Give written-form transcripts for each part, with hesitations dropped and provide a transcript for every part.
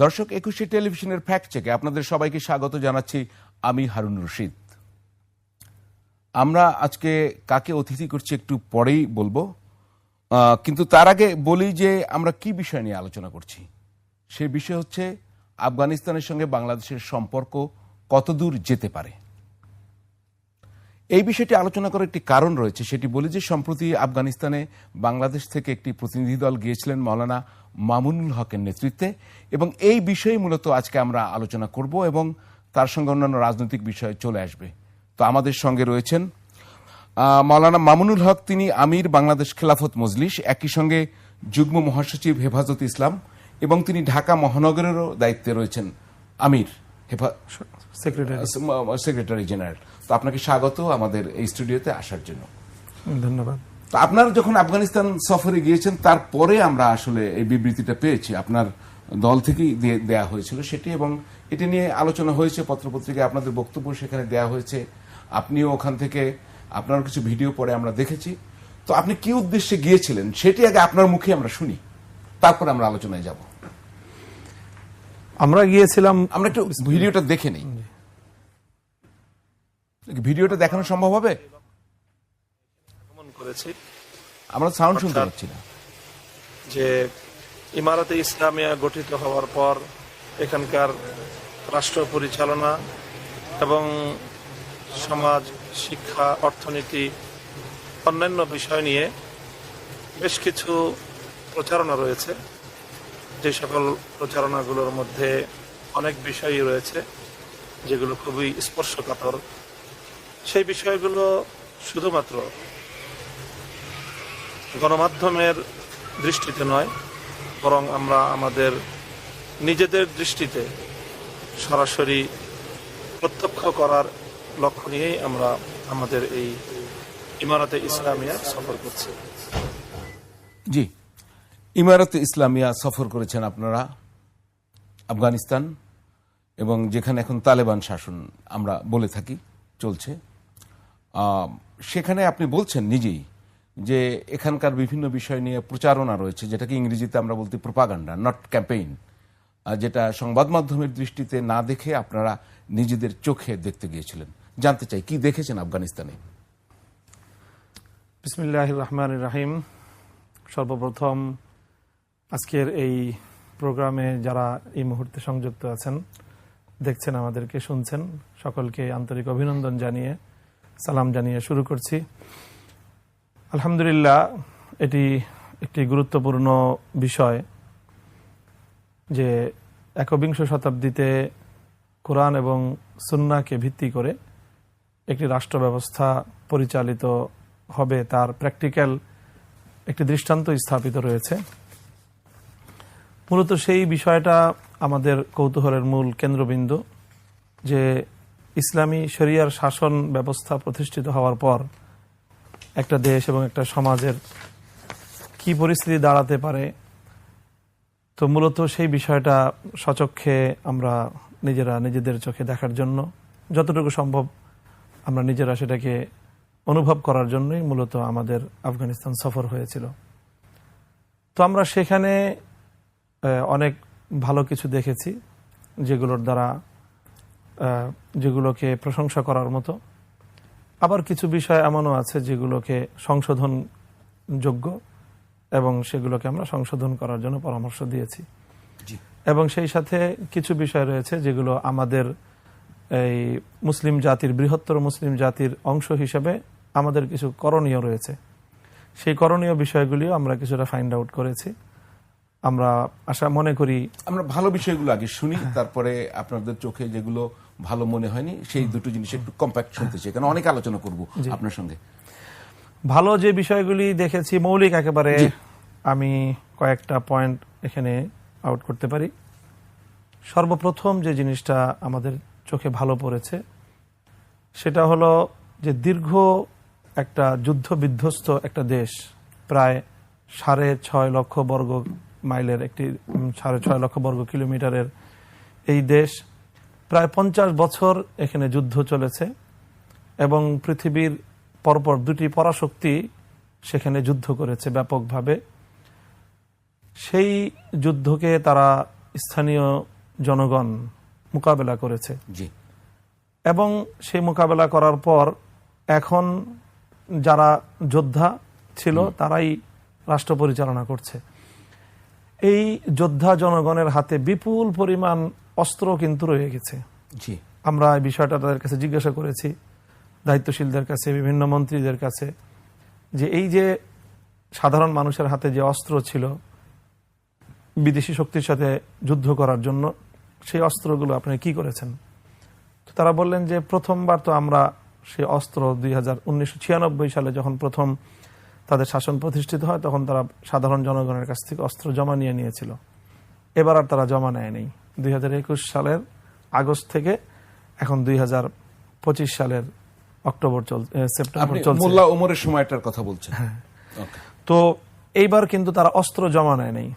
দর্শক, একুশে টেলিভিশনের ফ্যাক্ট চেকে আপনাদের সবাইকে স্বাগত জানাচ্ছি। আমি হারুন রশিদ। আমরা আজকে কাকে অতিথি করছি একটু পরেই বলবো, কিন্তু তার আগে বলি যে আমরা কি বিষয় নিয়ে আলোচনা করছি। সে বিষয় হচ্ছে আফগানিস্তানের সঙ্গে বাংলাদেশের সম্পর্ক কতদূর যেতে পারে। এই বিষয়টি আলোচনা করার একটি কারণ রয়েছে, সেটি বলি যে সম্প্রতি আফগানিস্তানে বাংলাদেশ থেকে একটি প্রতিনিধি দল গিয়েছিলেন মাওলানা মামুনুল হকের নেতৃত্বে, এবং এই বিষয়ে মূলত আজকে আমরা আলোচনা করব এবং তার সঙ্গে অন্যান্য রাজনৈতিক বিষয় চলে আসবে। তো আমাদের সঙ্গে রয়েছেন মাওলানা মামুনুল হক, তিনি আমির বাংলাদেশ খেলাফত মজলিস, একই সঙ্গে যুগ্ম মহাসচিব হেফাজত ইসলাম, এবং তিনি ঢাকা মহানগরেরও দায়িত্বে রয়েছেন আমির সেক্রেটারি জেনারেল। তো আপনাকে স্বাগত আমাদের এই স্টুডিওতে আসার জন্য। ধন্যবাদ। তো আপনারা যখন আফগানিস্তান সফরে গিয়েছেন তারপরে আমরা আসলে এই বিবৃতিটা পেয়েছি, আপনার দল থেকেই দেয়া হয়েছিল সেটি, এবং এটি নিয়ে আলোচনা হয়েছে পত্রপত্রিকায়, আপনাদের বক্তব্য সেখানে দেয়া হয়েছে। আপনিও ওখান থেকে আপনার কিছু ভিডিও পরে আমরা দেখেছি। তো আপনি কি উদ্দেশ্যে গিয়েছিলেন সেটি আগে আপনার মুখে আমরা শুনি, তারপরে আমরা আলোচনায় যাব। আমরা গিয়েছিলাম, আমরা একটু ভিডিওটা দেখে নিই। ভিডিওটা দেখানো সম্ভব হবে? আমরা সাউন্ড শুনতে পাচ্ছি না। যে ইমারতে ইসলামিয়া গঠিত হওয়ার পর এখানকার রাষ্ট্র পরিচালনা এবং সমাজ, শিক্ষা, অর্থনীতি, অন্যান্য বিষয় নিয়ে বেশ কিছু প্রচারণা রয়েছে। যে সকল প্রচারণাগুলোর মধ্যে অনেক বিষয়ই রয়েছে যেগুলো খুবই স্পর্শকাতর। সেই বিষয়গুলো শুধুমাত্র গণমাধ্যমের দৃষ্টিতে নয়, বরং আমরা আমাদের নিজেদের দৃষ্টিতে সরাসরি প্রত্যক্ষ করার লক্ষ্য নিয়েই আমরা আমাদের এই ইমারতে ইসলামিয়া সফর করছি। জি, ইমারতে ইসলামিয়া সফর করেছেন আপনারা আফগানিস্তান, এবং যেখানে এখন তালেবান শাসন আমরা বলে থাকি চলছে, সেখানে আপনি বলছেন নিজেই যে এখানকার বিভিন্ন বিষয় নিয়ে প্রচারণা রয়েছে, যেটাকে ইংরেজিতে আমরা বলতে প্রোপাগান্ডা, নট ক্যাম্পেইন, যেটা সংবাদ মাধ্যমের দৃষ্টিতে না দেখে আপনারা নিজেদের চোখে দেখতে গিয়েছিলেন। জানতে চাই কি দেখেছেন আফগানিস্তানে। বিসমিল্লাহির রহমানির রহিম। সর্বপ্রথম আজকের এই প্রোগ্রামে যারা এই মুহূর্তে সংযুক্ত আছেন, দেখছেন, আমাদেরকে শুনছেন, সকলকে আন্তরিক অভিনন্দন জানিয়ে, সালাম জানিয়ে শুরু করছি। আলহামদুলিল্লাহ, এটি একটি গুরুত্বপূর্ণ বিষয় যে একবিংশ শতাব্দীতে কোরআন এবং সুন্নাহকে ভিত্তি করে একটি রাষ্ট্র ব্যবস্থা পরিচালিত হবে, তার প্র্যাকটিক্যাল একটি দৃষ্টান্ত স্থাপিত রয়েছে। মূলত সেই বিষয়টা আমাদের কৌতূহলের মূল কেন্দ্রবিন্দু, যে ইসলামী শরিয়ার শাসন ব্যবস্থা প্রতিষ্ঠিত হওয়ার পর একটা দেশ এবং একটা সমাজের কি পরিস্থিতি দাঁড়াতে পারে। তো মূলত সেই বিষয়টা সচক্ষে আমরা নিজেদের চোখে দেখার জন্য, যতটুকু সম্ভব আমরা নিজেরা সেটাকে অনুভব করার জন্যই মূলত আমাদের আফগানিস্তান সফর হয়েছিল। তো আমরা সেখানে অনেক ভালো কিছু দেখেছি, যেগুলোকে প্রশংসা করার মতো। আবার কিছু বিষয় এমনও আছে যেগুলোকে সংশোধনযোগ্য, এবং সেগুলোকে আমরা সংশোধন করার জন্য পরামর্শ দিয়েছি। এবং সেই সাথে কিছু বিষয় রয়েছে যেগুলো আমাদের এই মুসলিম জাতির, বৃহত্তর মুসলিম জাতির অংশ হিসেবে আমাদের কিছু করণীয় রয়েছে। সেই করণীয় বিষয়গুলিও আমরা কিছুটা ফাইন্ড আউট করেছি। আমরা আশা মনে করি আমরা ভালো বিষয়গুলো আগে শুনি, তারপরে আপনাদের চোখে যেগুলো ভালো মনে হয়নি সেই দুটো জিনিস একটু কম্প্যাক্ট শুনতে চাই, কারণ অনেক আলোচনা করব আপনার সঙ্গে। ভালো যে বিষয়গুলি দেখেছি, মৌলিক একেবারে আমি কয়েকটা পয়েন্ট এখানে আউট করতে পারি। সর্বপ্রথম যে জিনিসটা আমাদের চোখে ভালো পড়েছে সেটা হলো যে দীর্ঘ একটা যুদ্ধ বিধ্বস্ত একটা দেশ, প্রায় 6.5 লক্ষ বর্গ মাইলের, একটি 6.5 লক্ষ বর্গ কিলোমিটারের এই দেশ, প্রায় 50 বছর এখানে যুদ্ধ চলেছে, এবং পৃথিবীর পরপর দুটি পরাশক্তি সেখানে যুদ্ধ করেছে ব্যাপকভাবে। সেই যুদ্ধকে তারা স্থানীয় জনগণ মোকাবেলা করেছে জি এবং সেই মোকাবেলা করার পর এখন যারা যোদ্ধা ছিল তারাই রাষ্ট্র পরিচালনা করছে। এই যোদ্ধা জনগণের হাতে বিপুল পরিমাণ অস্ত্র কিন্তু রয়ে গেছে। জি আমরা এই বিষয়টা তাদের কাছে জিজ্ঞাসা করেছি, দায়িত্বশীলদের কাছে, বিভিন্ন মন্ত্রীদের কাছে, যে এই যে সাধারণ মানুষের হাতে যে অস্ত্র ছিল বিদেশি শক্তির সাথে যুদ্ধ করার জন্য, সেই অস্ত্রগুলো আপনি কি করেছেন? তো তারা বললেন যে প্রথমবার তো আমরা সেই অস্ত্র 1996 সালে যখন প্রথম তাদের শাসন প্রতিষ্ঠিত হয় তখন তারা সাধারণ জনগণের কাছ থেকে অস্ত্র জমা নিয়েছিল। এবার আর তারা জমা নেয়নি। 2021 সালের আগস্ট থেকে এখন 2025 সালের সেপ্টেম্বর চলছে। মোল্লা ওমরের সময়টার কথা বলছেন। ওকে। তো এইবার কিন্তু তারা অস্ত্র জমা নেয় নাই।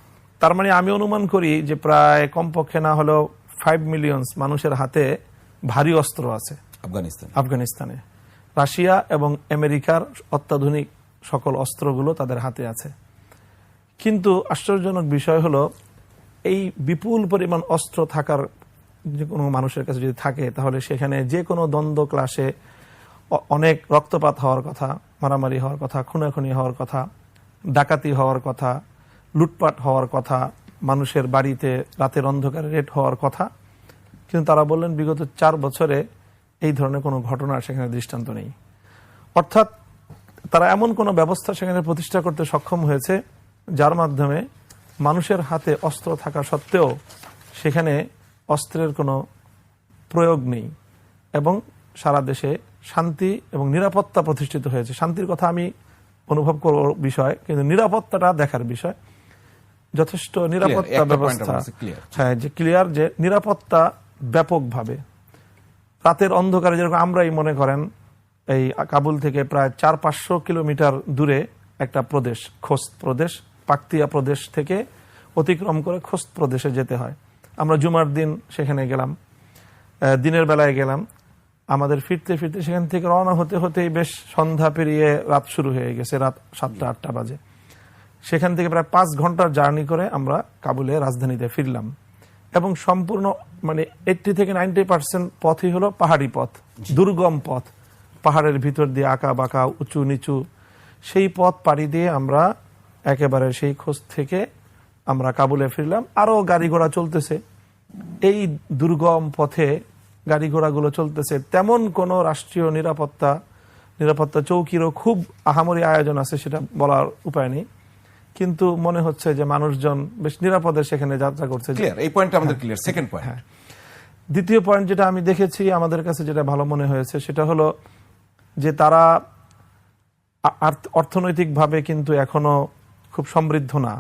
তার মানে আমি অনুমান করি যে প্রায় কমপক্ষে না হলেও 5 মিলিয়ন মানুষের হাতে ভারী অস্ত্র আছে আফগানিস্তানে। রাশিয়া এবং আমেরিকার অত্যাধুনিক সকল অস্ত্রগুলো তাদের হাতে আছে। কিন্তু আশ্চর্যজনক বিষয় হলো, এই বিপুল পরিমাণ অস্ত্র থাকার যে কোনো মানুষের কাছে যদি থাকে তাহলে সেখানে যে কোনো দ্বন্দ্ব ক্লাসে অনেক রক্তপাত হওয়ার কথা, মারামারি হওয়ার কথা, খুনাখুনি হওয়ার কথা, ডাকাতি হওয়ার কথা, লুটপাট হওয়ার কথা, মানুষের বাড়িতে রাতের অন্ধকারে রেড হওয়ার কথা। কিন্তু তারা বললেন বিগত 4 বছরে এই ধরনের কোনো ঘটনা সেখানে দৃষ্টান্ত নেই। অর্থাৎ তারা এমন কোনো ব্যবস্থা সেখানে প্রতিষ্ঠা করতে সক্ষম হয়েছে যার মাধ্যমে মানুষের হাতে অস্ত্র থাকা সত্ত্বেও সেখানে অস্ত্রের কোনো প্রয়োগ নেই এবং সারা দেশে শান্তি এবং নিরাপত্তা প্রতিষ্ঠিত হয়েছে। শান্তির কথা আমি অনুভব করব বিষয়, কিন্তু নিরাপত্তাটা দেখার বিষয়। যথেষ্ট নিরাপত্তা ব্যবস্থা, হ্যাঁ, যে ক্লিয়ার, যে নিরাপত্তা ব্যাপকভাবে। রাতের অন্ধকারে যেরকম আমরাই মনে করেন এই কাবুল থেকে প্রায় 400-500 কিলোমিটার দূরে একটা প্রদেশ, খোস্ত প্রদেশ, পাকতিয়া প্রদেশ থেকে অতিক্রম করে খোস্ত প্রদেশে যেতে হয়। আমরা জুমার দিন সেখানে গেলাম, দিনের বেলায় গেলাম, আমাদের ফিরতে ফিরতে সেখান থেকে রওনা হতে হতেই বেশ সন্ধ্যা পেরিয়ে রাত শুরু হয়ে গেছে, রাত 7টা-8টা বাজে। সেখান থেকে প্রায় 5 ঘন্টার জার্নি করে আমরা কাবুলে রাজধানীতে ফিরলাম এবং সম্পূর্ণ মানে 80 থেকে 90% পথই হলো পাহাড়ি পথ, দুর্গম পথ, পাহাড়ের ভিতর দিয়ে আঁকা বাঁকা, উঁচু নিচু। সেই পথ পাড়ি দিয়ে আমরা একেবারে সেই খোঁজ থেকে আমরা কাবুলে ফিরলাম। আরো গাড়ি ঘোড়া চলতেছে, এই দুর্গম পথে গাড়ি ঘোড়াগুলো চলতেছে। তেমন কোনো রাষ্ট্রীয় নিরাপত্তা চৌকিরও খুব আহামরি আয়োজন আছে সেটা বলার উপায় নেই, কিন্তু মনে হচ্ছে যে মানুষজন বেশ নিরাপদে সেখানে যাত্রা করছে। এই পয়েন্টটা আমাদের ক্লিয়ার। সেকেন্ড পয়েন্ট, দ্বিতীয় পয়েন্ট যেটা আমি দেখেছি আমাদের কাছে যেটা ভালো মনে হয়েছে সেটা হলো যে তারা অর্থনৈতিকভাবে কিন্তু এখনো খুব সমৃদ্ধ না।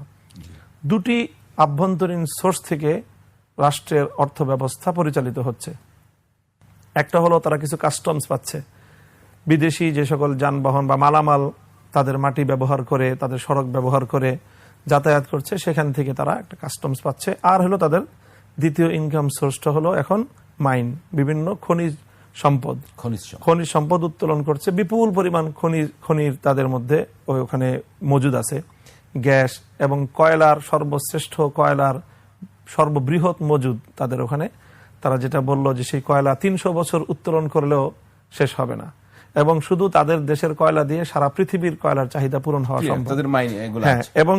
দুটি আভ্যন্তরীণ সোর্স থেকে রাষ্ট্রের অর্থ ব্যবস্থা পরিচালিত হচ্ছে। একটা হলো তারা কিছু কাস্টমস পাচ্ছে, বিদেশি যে সকল যানবাহন বা মালামাল তাদের মাটি ব্যবহার করে, তাদের সড়ক ব্যবহার করে যাতায়াত করছে, সেখান থেকে তারা একটা কাস্টমস পাচ্ছে। আর হলো তাদের দ্বিতীয় ইনকাম সোর্সটা হলো এখন মাইন, বিভিন্ন খনিজ সম্পদ উত্তোলন করছে। বিপুল পরিমাণ খনির তাদের মধ্যে ওখানে মজুদ আছে, গ্যাস এবং কয়লার, সর্বশ্রেষ্ঠ কয়লার সর্ববৃহৎ মজুদ তাদের ওখানে। তারা যেটা বললো যে সেই কয়লা 300 বছর উত্তোলন করলেও শেষ হবে না এবং শুধু তাদের দেশের কয়লা দিয়ে সারা পৃথিবীর কয়লার চাহিদা পূরণ হওয়া সম্ভব। হ্যাঁ, এবং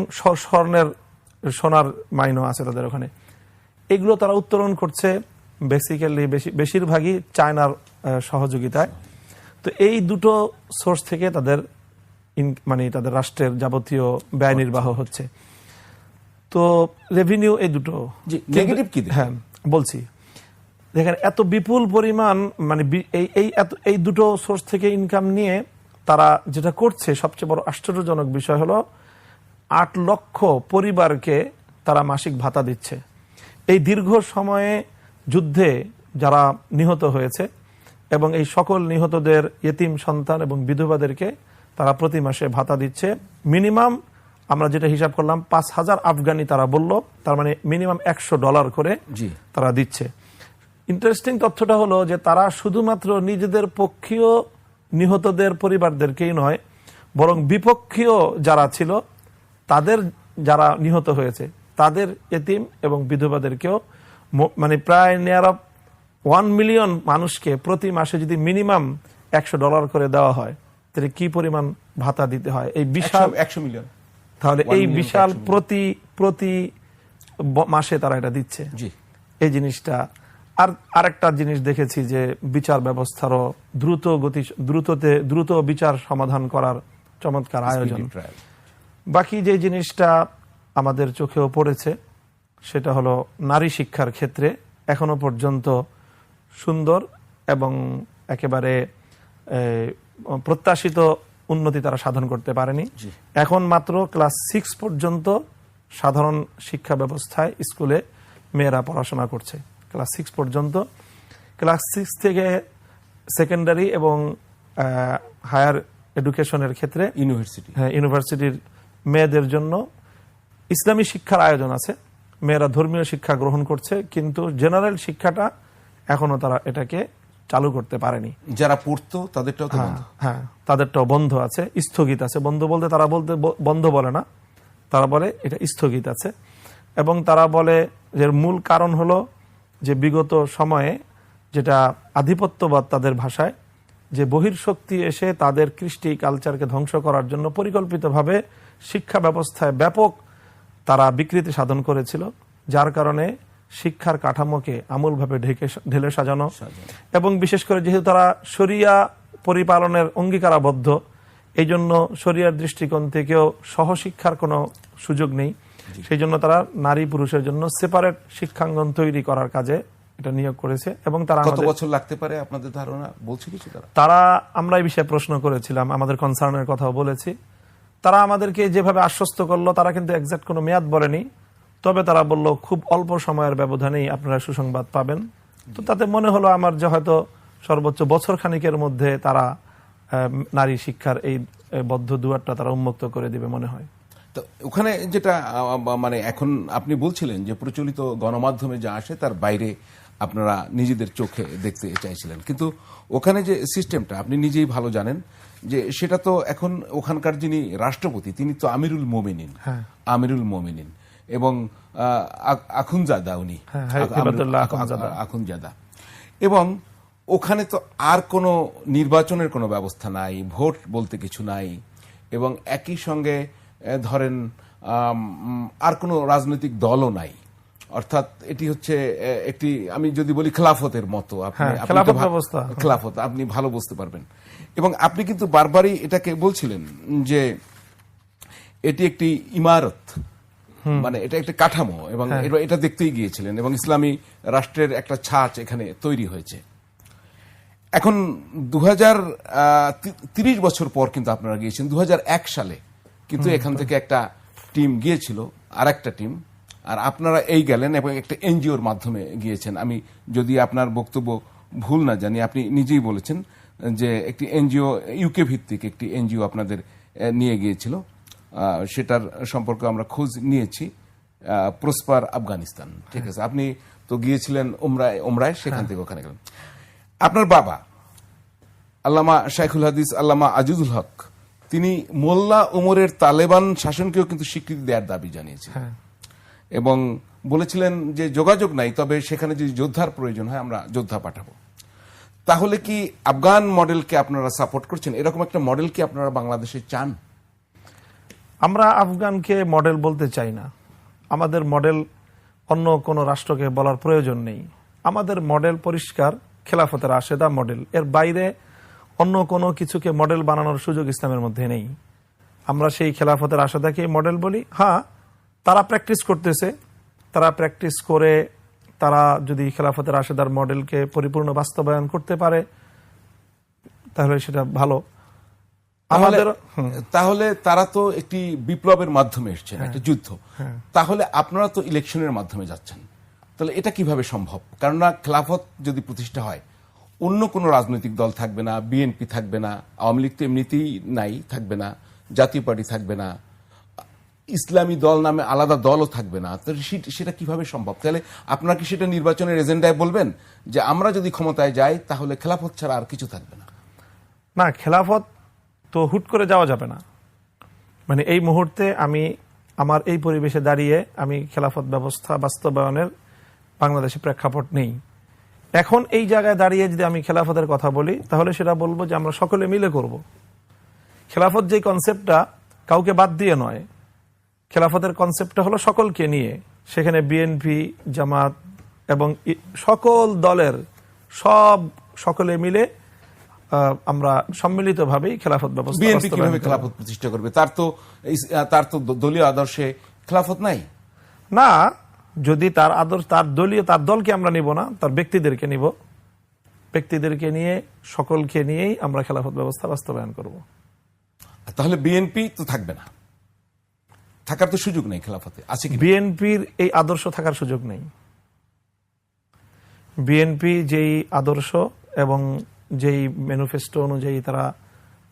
সোনার মাইনও আছে তাদের ওখানে। এগুলো তারা উত্তোলন করছে বেসিক্যালি বেশিরভাগই চায়নার সহযোগিতায়। তো এই দুটো সোর্স থেকে তাদের তাদের রাষ্ট্রের যাবতীয় ব্যয় নির্বাহ হচ্ছে। তো রেভিনিউ এই দুটো। নেগেটিভ কি? হ্যাঁ বলছি, দেখেন এত বিপুল পরিমাণ এই দুটো সোর্স থেকে ইনকাম নিয়ে তারা যেটা করছে, সবচেয়ে বড় আশ্চর্যজনক বিষয় হলো 8 লক্ষ পরিবারকে তারা মাসিক ভাতা দিচ্ছে। এই দীর্ঘ সময়ে যুদ্ধে যারা নিহত হয়েছে এবং এই সকল নিহতদের ইয়েতিম সন্তান এবং বিধবাদেরকে তারা প্রতি মাসে ভাতা দিচ্ছে। মিনিমাম আমরা যেটা হিসাব করলাম 5,000 আফগানি তারা বলল, তার মানে মিনিমাম $100 করে তারা দিচ্ছে। ইন্টারেস্টিং তথ্যটা হলো যে তারা শুধুমাত্র নিজেদের পক্ষীয় নিহতদের পরিবারদেরকেই নয়, বরং বিপক্ষীয় যারা ছিল তাদের যারা নিহত হয়েছে তাদের এতিম এবং বিধবাদেরকেও মানে প্রায় নিয়ার 1 মিলিয়ন মানুষকে প্রতি মাসে যদি মিনিমাম $100 করে দেওয়া হয়, তাহলে কি পরিমাণ ভাতা দিতে হয় এই বিশাল 100 মিলিয়ন, তাহলে 1 এই মিলিয়ন বিশাল 100 মিলিয়ন। প্রতি মাসে তারা এটা দিচ্ছে। জি। এই জিনিসটা আরেকটা জিনিস দেখেছি যে বিচার ব্যবস্থারও দ্রুত বিচার সমাধান করার চমৎকার আয়োজন। Speedy trial। বাকি যে জিনিসটা আমাদের চোখেও পড়েছে সেটা হলো নারী শিক্ষার ক্ষেত্রে এখনো পর্যন্ত সুন্দর এবং একেবারে প্রত্যাশিত উন্নতি তারা সাধন করতে পারেনি। এখন মাত্র ক্লাস 6 পর্যন্ত সাধারণ শিক্ষা ব্যবস্থায় স্কুলে মেয়েরা পড়াশোনা করছে, ক্লাস 6 পর্যন্ত। ক্লাস 6 থেকে সেকেন্ডারি এবং হায়ার এডুকেশনের ক্ষেত্রে ইউনিভার্সিটির মেয়েদের জন্য ইসলামী শিক্ষার আয়োজন আছে, মেয়েরা ধর্মীয় শিক্ষা গ্রহণ করছে, কিন্তু জেনারেল শিক্ষাটা এখনো তারা এটাকে চালু করতে পারেনি। যারা পড়তো তাদেরটাও তো বন্ধ। হ্যাঁ, তাদেরটাও বন্ধ আছে, স্থগিত আছে। বন্ধ বলতে তারা বন্ধ বলে না, তারা বলে এটা স্থগিত আছে। এবং তারা বলে যে মূল কারণ হলো যে বিগত সময়ে যেটা আধিপত্যবাদ তাদের ভাষায়, যে বহির্শক্তি এসে তাদের কৃষ্টি কালচারকে ধ্বংস করার জন্য পরিকল্পিতভাবে শিক্ষা ব্যবস্থায় ব্যাপক তারা বিকৃতি সাধন করেছিল, যার কারণে শিক্ষার কাঠামোকে আমূলভাবে ঢেলে সাজানো এবং বিশেষ করে যেহেতু তারা শরিয়া পরিপালনের অঙ্গীকারাবদ্ধ, এই জন্য শরিয়ার দৃষ্টিকোণ থেকেও সহশিক্ষার কোনো সুযোগ নেই। সেই জন্য তারা নারী পুরুষের জন্য সেপারেট শিক্ষাঙ্গন তৈরি করার কাজে এটা নিয়োগ করেছে। এবং তারা কত বছর লাগতে পারে আপনাদের ধারণা বলছে কিছু? তারা আমরা এই বিষয়ে প্রশ্ন করেছিলাম, আমাদের কনসার্নের কথাও বলেছি। তারা আমাদেরকে যেভাবে আশ্বস্ত করলো, তারা কিন্তু এক্সাক্ট কোনো মেয়াদ বলেনি, তবে তারা বলল খুব অল্প সময়ের ব্যবধানেই আপনারা সুসংবাদ পাবেন। তো তাতে মনে হলো আমার যে হয়তো সর্বোচ্চ বছর খানিকের মধ্যে তারা নারী শিক্ষার এই বদ্ধ দুয়ারটা তারা উন্মুক্ত করে দিবে মনে হয়। তো ওখানে যেটা মানে এখন আপনি বলছিলেন যে প্রচলিত গণমাধ্যমে যা আসে তার বাইরে আপনারা নিজেদের চোখে দেখতে চাইছিলেন, কিন্তু ওখানে যে সিস্টেমটা আপনি নিজেই ভালো জানেন যে সেটা তো এখন ওখানকার যিনি রাষ্ট্রপতি তিনি তো আমিরুল মোমিনিন এবং আখুনজাদা, উনি আখুনজাদা। এবং ওখানে তো আর কোনো নির্বাচনের কোনো ব্যবস্থা নাই, ভোট বলতে কিছু নাই, এবং একই সঙ্গে ধরেন আর কোনো রাজনৈতিক দলও নাই। অর্থাৎ এটি হচ্ছে একটি, আমি যদি বলি খেলাফতের মতো, খেলাফত আপনি ভালো বুঝতে পারবেন। এবং আপনি কিন্তু বারবারই এটাকে বলছিলেন যে এটি একটি ইমারত, মানে এটা একটা কাঠামো, এবং এটা দেখতেই গিয়েছিলেন, এবং ইসলামী রাষ্ট্রের একটা ছাঁচ এখানে তৈরি হয়েছে। এখন 30 বছর পর কিন্তু আপনারা গিয়েছেন 2001 সালে, কিন্তু এখান থেকে একটা টিম গিয়েছিল, আর একটা টিম, আর আপনারা এই গেলেন এবং একটা এনজিওর মাধ্যমে গিয়েছেন। আমি যদি আপনার বক্তব্য ভুল না জানি, আপনি নিজেই বলেছেন যে একটি এনজিও, ইউকে ভিত্তিক একটি এনজিও আপনাদের নিয়ে গিয়েছিল, সেটার সম্পর্কে আমরা খোঁজ নিয়েছি, প্রসপার আফগানিস্তান। ঠিক আছে, আপনি তো গিয়েছিলেন ওমরায়, সেখান থেকে ওখানে গেলেন। আপনার বাবা আল্লামা শাইখুল হাদিস আল্লামা আজিজুল হক, তিনি মোল্লা ওমরের তালেবান শাসনকেও কিন্তু স্বীকৃতি দেওয়ার দাবি জানিয়েছেন এবং বলেছিলেন যে যোগাযোগ নাই, তবে সেখানে যদি যোদ্ধার প্রয়োজন হয় আমরা যোদ্ধা পাঠাবো। তাহলে কি আফগান মডেলকে আপনারা সাপোর্ট করছেন? এরকম একটা মডেল কি আপনারা বাংলাদেশে চান? আমরা আফগানকে মডেল বলতে চাই না, আমাদের মডেল অন্য কোনো রাষ্ট্রকে বলার প্রয়োজন নেই। আমাদের মডেল পরিষ্কার খেলাফতের রাশেদা মডেল, এর বাইরে অন্য কোনো কিছুকে মডেল বানানোর সুযোগ ইসলামের মধ্যে নেই। আমরা সেই খেলাফতের রাশেদাকে মডেল বলি। হ্যাঁ, তারা প্র্যাকটিস করতেছে, তারা প্র্যাকটিস করে তারা যদি খেলাফতের রাশেদার মডেলকে পরিপূর্ণ বাস্তবায়ন করতে পারে তাহলে সেটা ভালো। তাহলে তারা তো একটি বিপ্লবের মাধ্যমে এসছেন, একটা যুদ্ধ, তাহলে আপনারা তো ইলেকশনের মাধ্যমে যাচ্ছেন, তাহলে এটা কিভাবে সম্ভব? কেননা খেলাফত যদি প্রতিষ্ঠা হয় অন্য কোনো রাজনৈতিক দল থাকবে না, বিএনপি থাকবে না, আওয়ামী লীগ তো এমনিতেই নাই, থাকবে না, জাতীয় পার্টি থাকবে না, ইসলামী দল নামে আলাদা দলও থাকবে না, তো সেটা কিভাবে সম্ভব? তাহলে আপনারা কি সেটা নির্বাচনের এজেন্ডায় বলবেন যে আমরা যদি ক্ষমতায় যাই তাহলে খেলাফত ছাড়া আর কিছু থাকবে না? না, খেলাফত তো হুট করে যাওয়া যাবে না। মানে এই মুহূর্তে আমি আমার এই পরিবেশে দাঁড়িয়ে আমি খেলাফত ব্যবস্থা বাস্তবায়নের বাংলাদেশে প্রেক্ষাপট নেই। এখন এই জায়গায় দাঁড়িয়ে যদি আমি খেলাফতের কথা বলি, তাহলে সেটা বলবো যে আমরা সকলে মিলে করব। খেলাফত যে কনসেপ্টটা কাউকে বাদ দিয়ে নয়, খেলাফতের কনসেপ্টটা হলো সকলকে নিয়ে। সেখানে বিএনপি, জামাত এবং সকল দলের সকলে মিলে আমরা সম্মিলিতভাবেই খেলাফত ব্যবস্থা। বিএনপি কিভাবে খেলাফত প্রতিষ্ঠা করবে? তার তো দলীয় আদর্শে খেলাফত নাই না। যদি তার আদর্শ, তার দলকে আমরা নিব না, তার ব্যক্তিদেরকে নিব। ব্যক্তিদেরকে নিয়ে, সকলকে নিয়েই আমরা খেলাফত ব্যবস্থা বাস্তবায়ন করব। তাহলে বিএনপি তো থাকবে না, থাকার তো সুযোগ নেই খেলাফতে, আছে কি? বিএনপির এই আদর্শ থাকার সুযোগ নেই। বিএনপি যেই আদর্শ এবং যেই ম্যানিফেস্টো অনুযায়ী তারা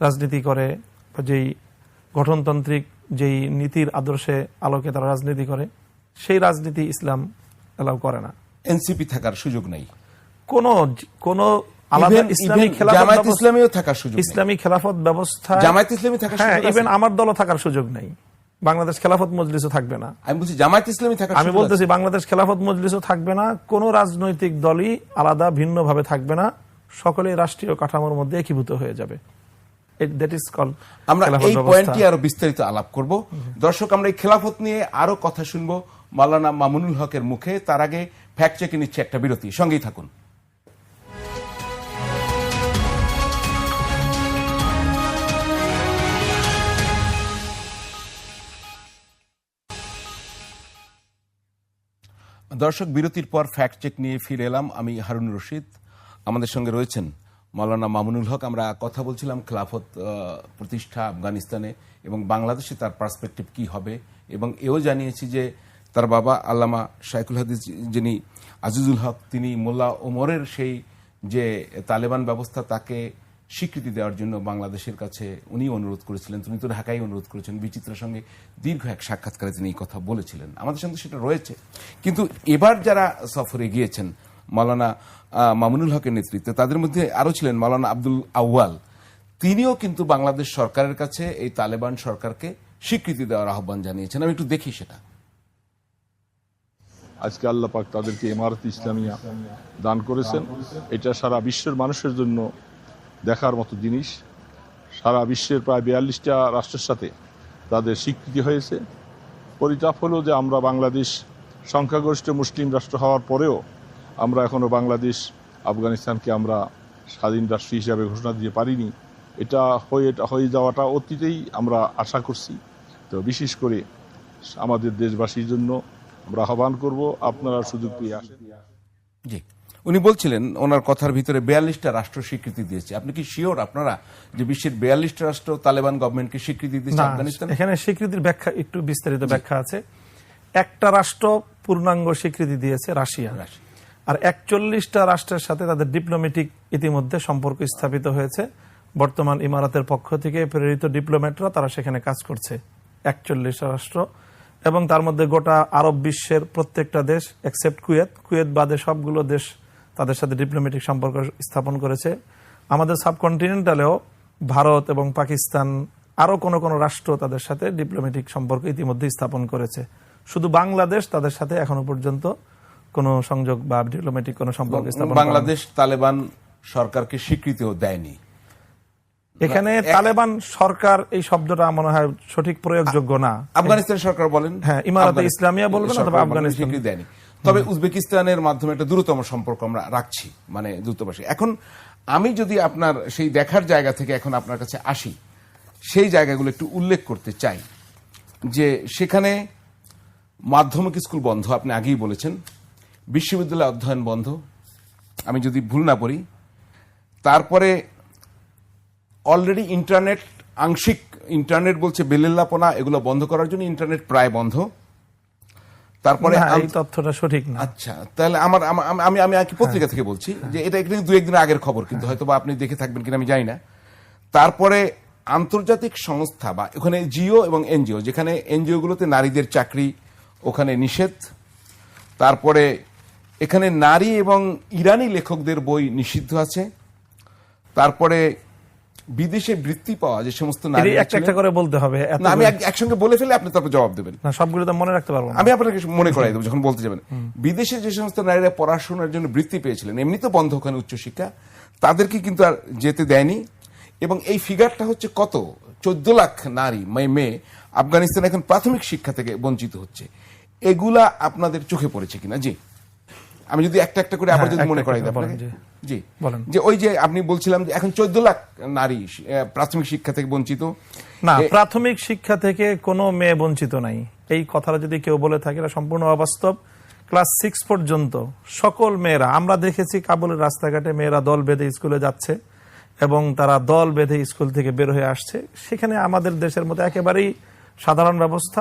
রাজনীতি করে, বা যেই গঠনতান্ত্রিক যেই নীতির আদর্শে আলোকে তারা রাজনীতি করে, সেই রাজনীতি ইসলাম এলাও করে না। এনসিপি থাকার সুযোগ নেই, কোন আলাদা ইসলামিক জামায়াত ইসলামীও থাকার সুযোগ নেই। ইসলামী খেলাফত ব্যবস্থা, জামায়াত ইসলামী থাকার সুযোগ আছে। ইভেন আমার দলও থাকার সুযোগ নেই। বাংলাদেশ খেলাফত মজলিসও থাকবে না। আমি বলছি জামায়াত ইসলামী থাকার আমি বলতেছি বাংলাদেশ খেলাফত মজলিসও থাকবে না। কোন রাজনৈতিক দলই আলাদা ভিন্নভাবে থাকবে না, সকলেই রাষ্ট্রীয় কাঠামোর মধ্যে একীভূত হয়ে যাবে। আমরা এই পয়েন্টটি আরো বিস্তারিত আলাপ করব। দর্শক, আমরা এই খেলাফত নিয়ে আরো কথা শুনবো মাওলানা মামুনুল হকের মুখে। তার আগে ফ্যাক্ট চেকে নিচ্ছে একটা বিরতি, সঙ্গেই থাকুন। দর্শক, বিরতির পর ফ্যাক্ট চেক নিয়ে ফিরে এলাম। আমি হারুন রশিদ, আমাদের সঙ্গে রয়েছেন মাওলানা মামুনুল হক। আমরা কথা বলছিলাম খেলাফত প্রতিষ্ঠা আফগানিস্তানে এবং বাংলাদেশে তার পার্সপেক্টিভ কি হবে, এবং এও জানিয়েছি যে তার বাবা আল্লামা শাইখুল হাদিস যিনি আজিজুল হক, তিনি মোল্লা ওমরের সেই যে তালেবান ব্যবস্থা তাকে স্বীকৃতি দেওয়ার জন্য বাংলাদেশের কাছে উনি অনুরোধ করেছিলেন। তিনি তো ঢাকায় অনুরোধ করেছেন। বিচিত্রের সঙ্গে দীর্ঘ এক সাক্ষাৎকারে তিনি এই কথা বলেছিলেন। আমাদের সঙ্গে সেটা রয়েছে। কিন্তু এবার যারা সফরে গিয়েছেন মাওলানা মামুনুল হকের নেতৃত্বে, তাদের মধ্যে আরো ছিলেন মাওলানা আব্দুল আউয়াল। তিনিও কিন্তু বাংলাদেশ সরকারের কাছে এই তালেবান সরকারকে স্বীকৃতি দেওয়ার আহ্বান জানিয়েছেন। আমি একটু দেখি সেটা। আজকে আল্লাহ পাক তাদেরকে ইমারত ইসলামিয়া দান করেছেন। এটা সারা বিশ্বের মানুষের জন্য দেখার মতো জিনিস। সারা বিশ্বের প্রায় 42টা রাষ্ট্রের সাথে তাদের স্বীকৃতি হয়েছে। পরিতাপ হলো যে আমরা বাংলাদেশ সংখ্যাগরিষ্ঠ মুসলিম রাষ্ট্র হওয়ার পরেও আমরা এখনও বাংলাদেশ আফগানিস্তানকে আমরা স্বাধীন রাষ্ট্র হিসাবে ঘোষণা দিতে পারিনি। এটা হয়ে যাওয়াটা অতীতেই আমরা আশা করছি। তো বিশেষ করে আমাদের দেশবাসীর জন্য আমরা আহ্বান করব, আপনারা সুযোগ পেয়ে আসেন। জি, উনি বলছিলেন ওনার কথার ভিতরে 42টা রাষ্ট্র স্বীকৃতি দিয়েছে। আপনি কি শিওর আপনারা যে বিশ্বের 42টা রাষ্ট্র তালেবান গভর্নমেন্টকে স্বীকৃতি দিয়েছে আফগানিস্তান? এখানে স্বীকৃতির ব্যাখ্যা একটু বিস্তারিত ব্যাখ্যা আছে। একটা রাষ্ট্র পূর্ণাঙ্গ স্বীকৃতি দিয়েছে, রাশিয়া। আর 41টা রাষ্ট্রের সাথে তাদের ডিপ্লোম্যাটিক ইতিমধ্যে সম্পর্ক স্থাপিত হয়েছে। বর্তমান ইমারাতের পক্ষ থেকে প্রেরিত ডিপ্লোম্যাটরা তারা সেখানে কাজ করছে। 41টা রাষ্ট্র, এবং তার মধ্যে গোটা আরব বিশ্বের প্রত্যেকটা দেশ এক্সেপ্ট কুয়েত বাদে সবগুলো দেশ তাদের সাথে ডিপ্লোম্যাটিক সম্পর্ক স্থাপন করেছে। আমাদের সাবকন্টিনেন্টালেও ভারত এবং পাকিস্তান, আরো কোন কোন রাষ্ট্র তাদের সাথে ডিপ্লোম্যাটিক সম্পর্ক ইতিমধ্যে স্থাপন করেছে। শুধু বাংলাদেশ তাদের সাথে এখনো পর্যন্ত কোন সংযোগ বা ডিপ্লোম্যাটিক কোন সম্পর্ক স্থাপন। বাংলাদেশ তালেবান সরকারকে স্বীকৃতিও দেয়নি। এখানে তালেবান সরকার এই শব্দটা মনে হয় সঠিক প্রয়োগযোগ্য না। আফগানিস্তান সরকার বলেন, হ্যাঁ, ইমারাতে ইসলামিয়া বলবেন, অথবা আফগানিস্তান স্বীকৃতি দেয়নি। তবে উজবেকিস্তানের মাধ্যমে একটা দ্রুততম সম্পর্ক আমরা রাখছি, মানে দূতাবাসী। এখন আমি যদি আপনার সেই দেখার জায়গা থেকে এখন আপনার কাছে আসি, সেই জায়গাগুলো একটু উল্লেখ করতে চাই। যে সেখানে মাধ্যমিক স্কুল বন্ধ, আপনি আগেই বলেছেন। বিশ্ববিদ্যালয় অধ্যয়ন বন্ধ, আমি যদি ভুল না করি। তারপরে অলরেডি ইন্টারনেট, আংশিক ইন্টারনেট বলছে বেলেল্লাপনা, এগুলো বন্ধ করার জন্য ইন্টারনেট প্রায় বন্ধ। তারপরে এই তথ্যটা সঠিক না। আচ্ছা, তাহলে আমি পত্রিকা থেকে বলছি যে এটা একদিন 2-1 দিন আগের খবর, কিন্তু হয়তো বা আপনি দেখে থাকবেন কিনা আমি জানি না। তারপরে আন্তর্জাতিক সংস্থা বা ওখানে জিও এবং এনজিও, যেখানে এনজিও গুলোতে নারীদের চাকরি ওখানে নিষেধ। তারপরে এখানে নারী এবং ইরানি লেখকদের বই নিষিদ্ধ আছে। তারপরে বিদেশে বৃত্তি পাওয়া যে সমস্ত এটি নারী একটা একটা করে বলতে হবে, এত আমি একসঙ্গে বলে ফেলে আপনি তারপর জবাব দেবেন। না, সবগুলো তো মনে রাখতে পারবো না। আমি আপনাকে মনে করাই দেবো যখন বলতে যাবেন। বিদেশে যে সমস্ত নারীরা পড়াশোনার জন্য বৃত্তি পেয়েছিলেন, এমনি তো বন্ধ ওখানে উচ্চশিক্ষা, তাদেরকে কিন্তু আর যেতে দেয়নি। এবং এই ফিগারটা হচ্ছে কত, 14 লাখ নারী মেয়ে আফগানিস্তানে এখন প্রাথমিক শিক্ষা থেকে বঞ্চিত হচ্ছে। এগুলা আপনাদের চোখে পড়েছে কিনা? জি, আমি যদি একটা একটা করে আবার যদি মনে করাই দিই আপনাকে। জি বলেন। যে ওই যে আপনি বলছিলাম যে এখন 14 লাখ নারী প্রাথমিক শিক্ষা থেকে বঞ্চিত। না, প্রাথমিক শিক্ষা থেকে কোনো মেয়ে বঞ্চিত নাই, এই কথাটা যদি কেউ বলে থাকে এটা সম্পূর্ণ অবাস্তব। ক্লাস 6 পর্যন্ত সকল মেয়েরা, আমরা দেখেছি কাবুলের রাস্তাঘাটে মেয়েরা দল বেঁধে স্কুলে যাচ্ছে এবং তারা দল বেঁধে স্কুল থেকে বের হয়ে আসছে। সেখানে আমাদের দেশের মতো একেবারেই সাধারণ ব্যবস্থা।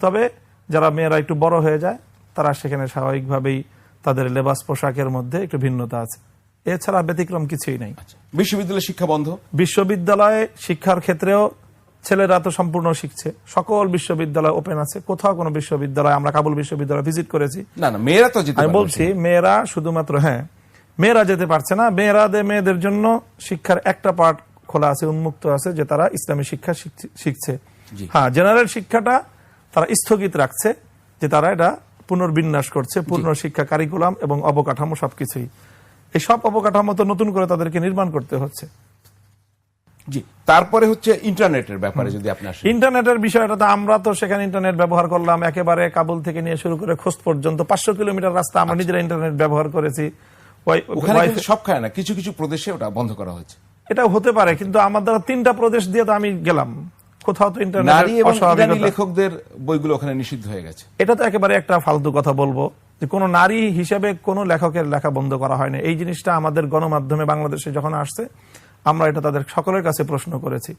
তবে যারা মেয়েরা একটু বড় হয়ে যায় তারা সেখানে স্বাভাবিকভাবেই তাদের লেবাস পোশাকের মধ্যে একটু ভিন্নতা আছে, এছাড়া ব্যতিক্রম কিছুই নাই। বিশ্ববিদ্যালয় শিক্ষা বন্ধ। বিশ্ববিদ্যালয়ে শিক্ষার ক্ষেত্রেও ছেলেরা তো সম্পূর্ণ শিখছে, সকল বিশ্ববিদ্যালয় ওপেন আছে, কোথাও কোনো বিশ্ববিদ্যালয়, আমরা কাবুল বিশ্ববিদ্যালয় ভিজিট করেছি, না না মেয়েরা তো যেতে আমি বলছি মেয়েরা শুধুমাত্র, হ্যাঁ মেয়েরা যেতে পারছে না। মেয়েদের জন্য শিক্ষার একটা পার্ট খোলা আছে, উন্মুক্ত আছে, যে তারা ইসলামী শিক্ষা শিখছে। হ্যাঁ, জেনারেল শিক্ষাটা তারা স্থগিত রাখছে, যে তারা এটা পুনর্বিন্যাস করছে, পূর্ণ শিক্ষা কারিকুলাম এবং অবকাঠামো সবকিছুই। এই সব অবকাঠামো তো নতুন করে তাদেরকে নির্মাণ করতে হচ্ছে। জি, তারপরে হচ্ছে ইন্টারনেটের ব্যাপারে যদি আপনি আসেন। ইন্টারনেটের বিষয়টা তো আমরা তো সেখানে ইন্টারনেট ব্যবহার করলাম একেবারে কাবুল থেকে নিয়ে শুরু করে খোস্ত পর্যন্ত 500 কিলোমিটার রাস্তা আমরা নিজেরা ইন্টারনেট ব্যবহার করেছি। ওখানে কিন্তু সব খায় না, কিছু কিছু প্রদেশে ওটা বন্ধ করা হয়েছে। এটা হতে পারে, কিন্তু আমার দ্বারা 3টা প্রদেশ দিয়ে তো আমি গেলাম, কোথাও তো ইন্টারনেট। নারী এবং ইরানি লেখকদের বইগুলো ওখানে নিষিদ্ধ হয়ে গেছে। এটা তো একেবারে একটা ফালতু কথা বলবো, যে কোনো নারী হিসেবে কোনো লেখকের লেখা বন্ধ করা হয় না। এই জিনিসটা আমাদের গণমাধ্যমে বাংলাদেশে যখন আসছে, আমরা এটা তাদের সকলের কাছে প্রশ্ন করেছি।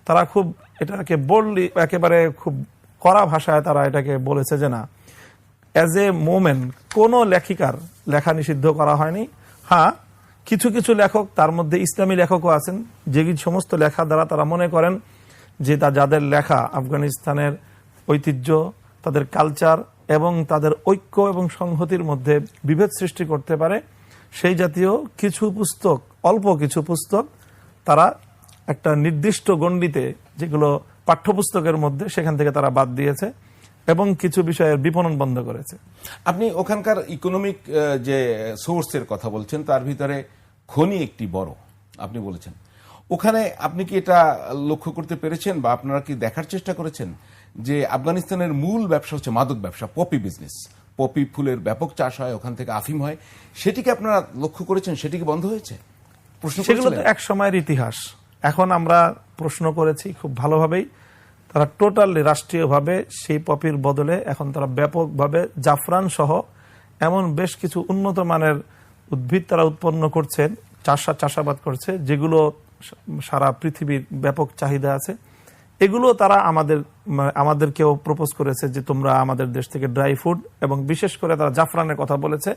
তারা খুব এটাকে বললি, একেবারে খুব কড়া ভাষায় তারা এটাকে বলেছে যে না, অ্যাজ এ মোমেন্ট কোন লেখিকার লেখা নিষিদ্ধ করা হয়নি। হ্যাঁ, কিছু কিছু লেখক, তার মধ্যে ইসলামী লেখকও আছেন, যে সমস্ত লেখা দ্বারা তারা মনে করেন যে যাদের লেখা আফগানিস্তানের ঐতিহ্য, তাদের কালচার এবং তাদের ঐক্য এবং সংহতির মধ্যে বিভেদ সৃষ্টি করতে পারে, সেই জাতীয় কিছু পুস্তক, অল্প কিছু পুস্তক তারা একটা নির্দিষ্ট গণ্ডিতে, যেগুলো পাঠ্যপুস্তকের মধ্যে, সেখান থেকে তারা বাদ দিয়েছে এবং কিছু বিষয়ের বিপণন বন্ধ করেছে। আপনি ওখানকার ইকোনমিক যে সোর্সের কথা বলছেন, তার ভিতরে খনি একটি বড়, আপনি বলেছেন। ওখানে আপনি কি এটা লক্ষ্য করতে পেরেছেন বা আপনারা কি দেখার চেষ্টা করেছেন যে আফগানিস্তানের মূল ব্যবসা হচ্ছে মাদক ব্যবসা, পপি বিজনেস, পপি ফুলের ব্যাপক চাষ হয়, ওখান থেকে আফিম হয়, সেটিকে আপনারা লক্ষ্য করেছেন? সেটিকে বন্ধ হয়েছে? সেগুলো তো এক সময়ের ইতিহাস। এখন আমরা প্রশ্ন করেছি খুব ভালোভাবেই, তারা টোটালি রাষ্ট্রীয়ভাবে সেই পপির বদলে এখন তারা ব্যাপকভাবে জাফরান সহ এমন বেশ কিছু উন্নত মানের উদ্ভিদ তারা উৎপন্ন করছেন, চাষাবাদ করছে, যেগুলো সারা পৃথিবীর ব্যাপক চাহিদা আছে। এগুলো তারা আমাদেরকেও প্রপোজ করেছে যে তোমরা আমাদের দেশ থেকে ড্রাই ফুড, এবং বিশেষ করে তারা জাফরানের কথা বলেছে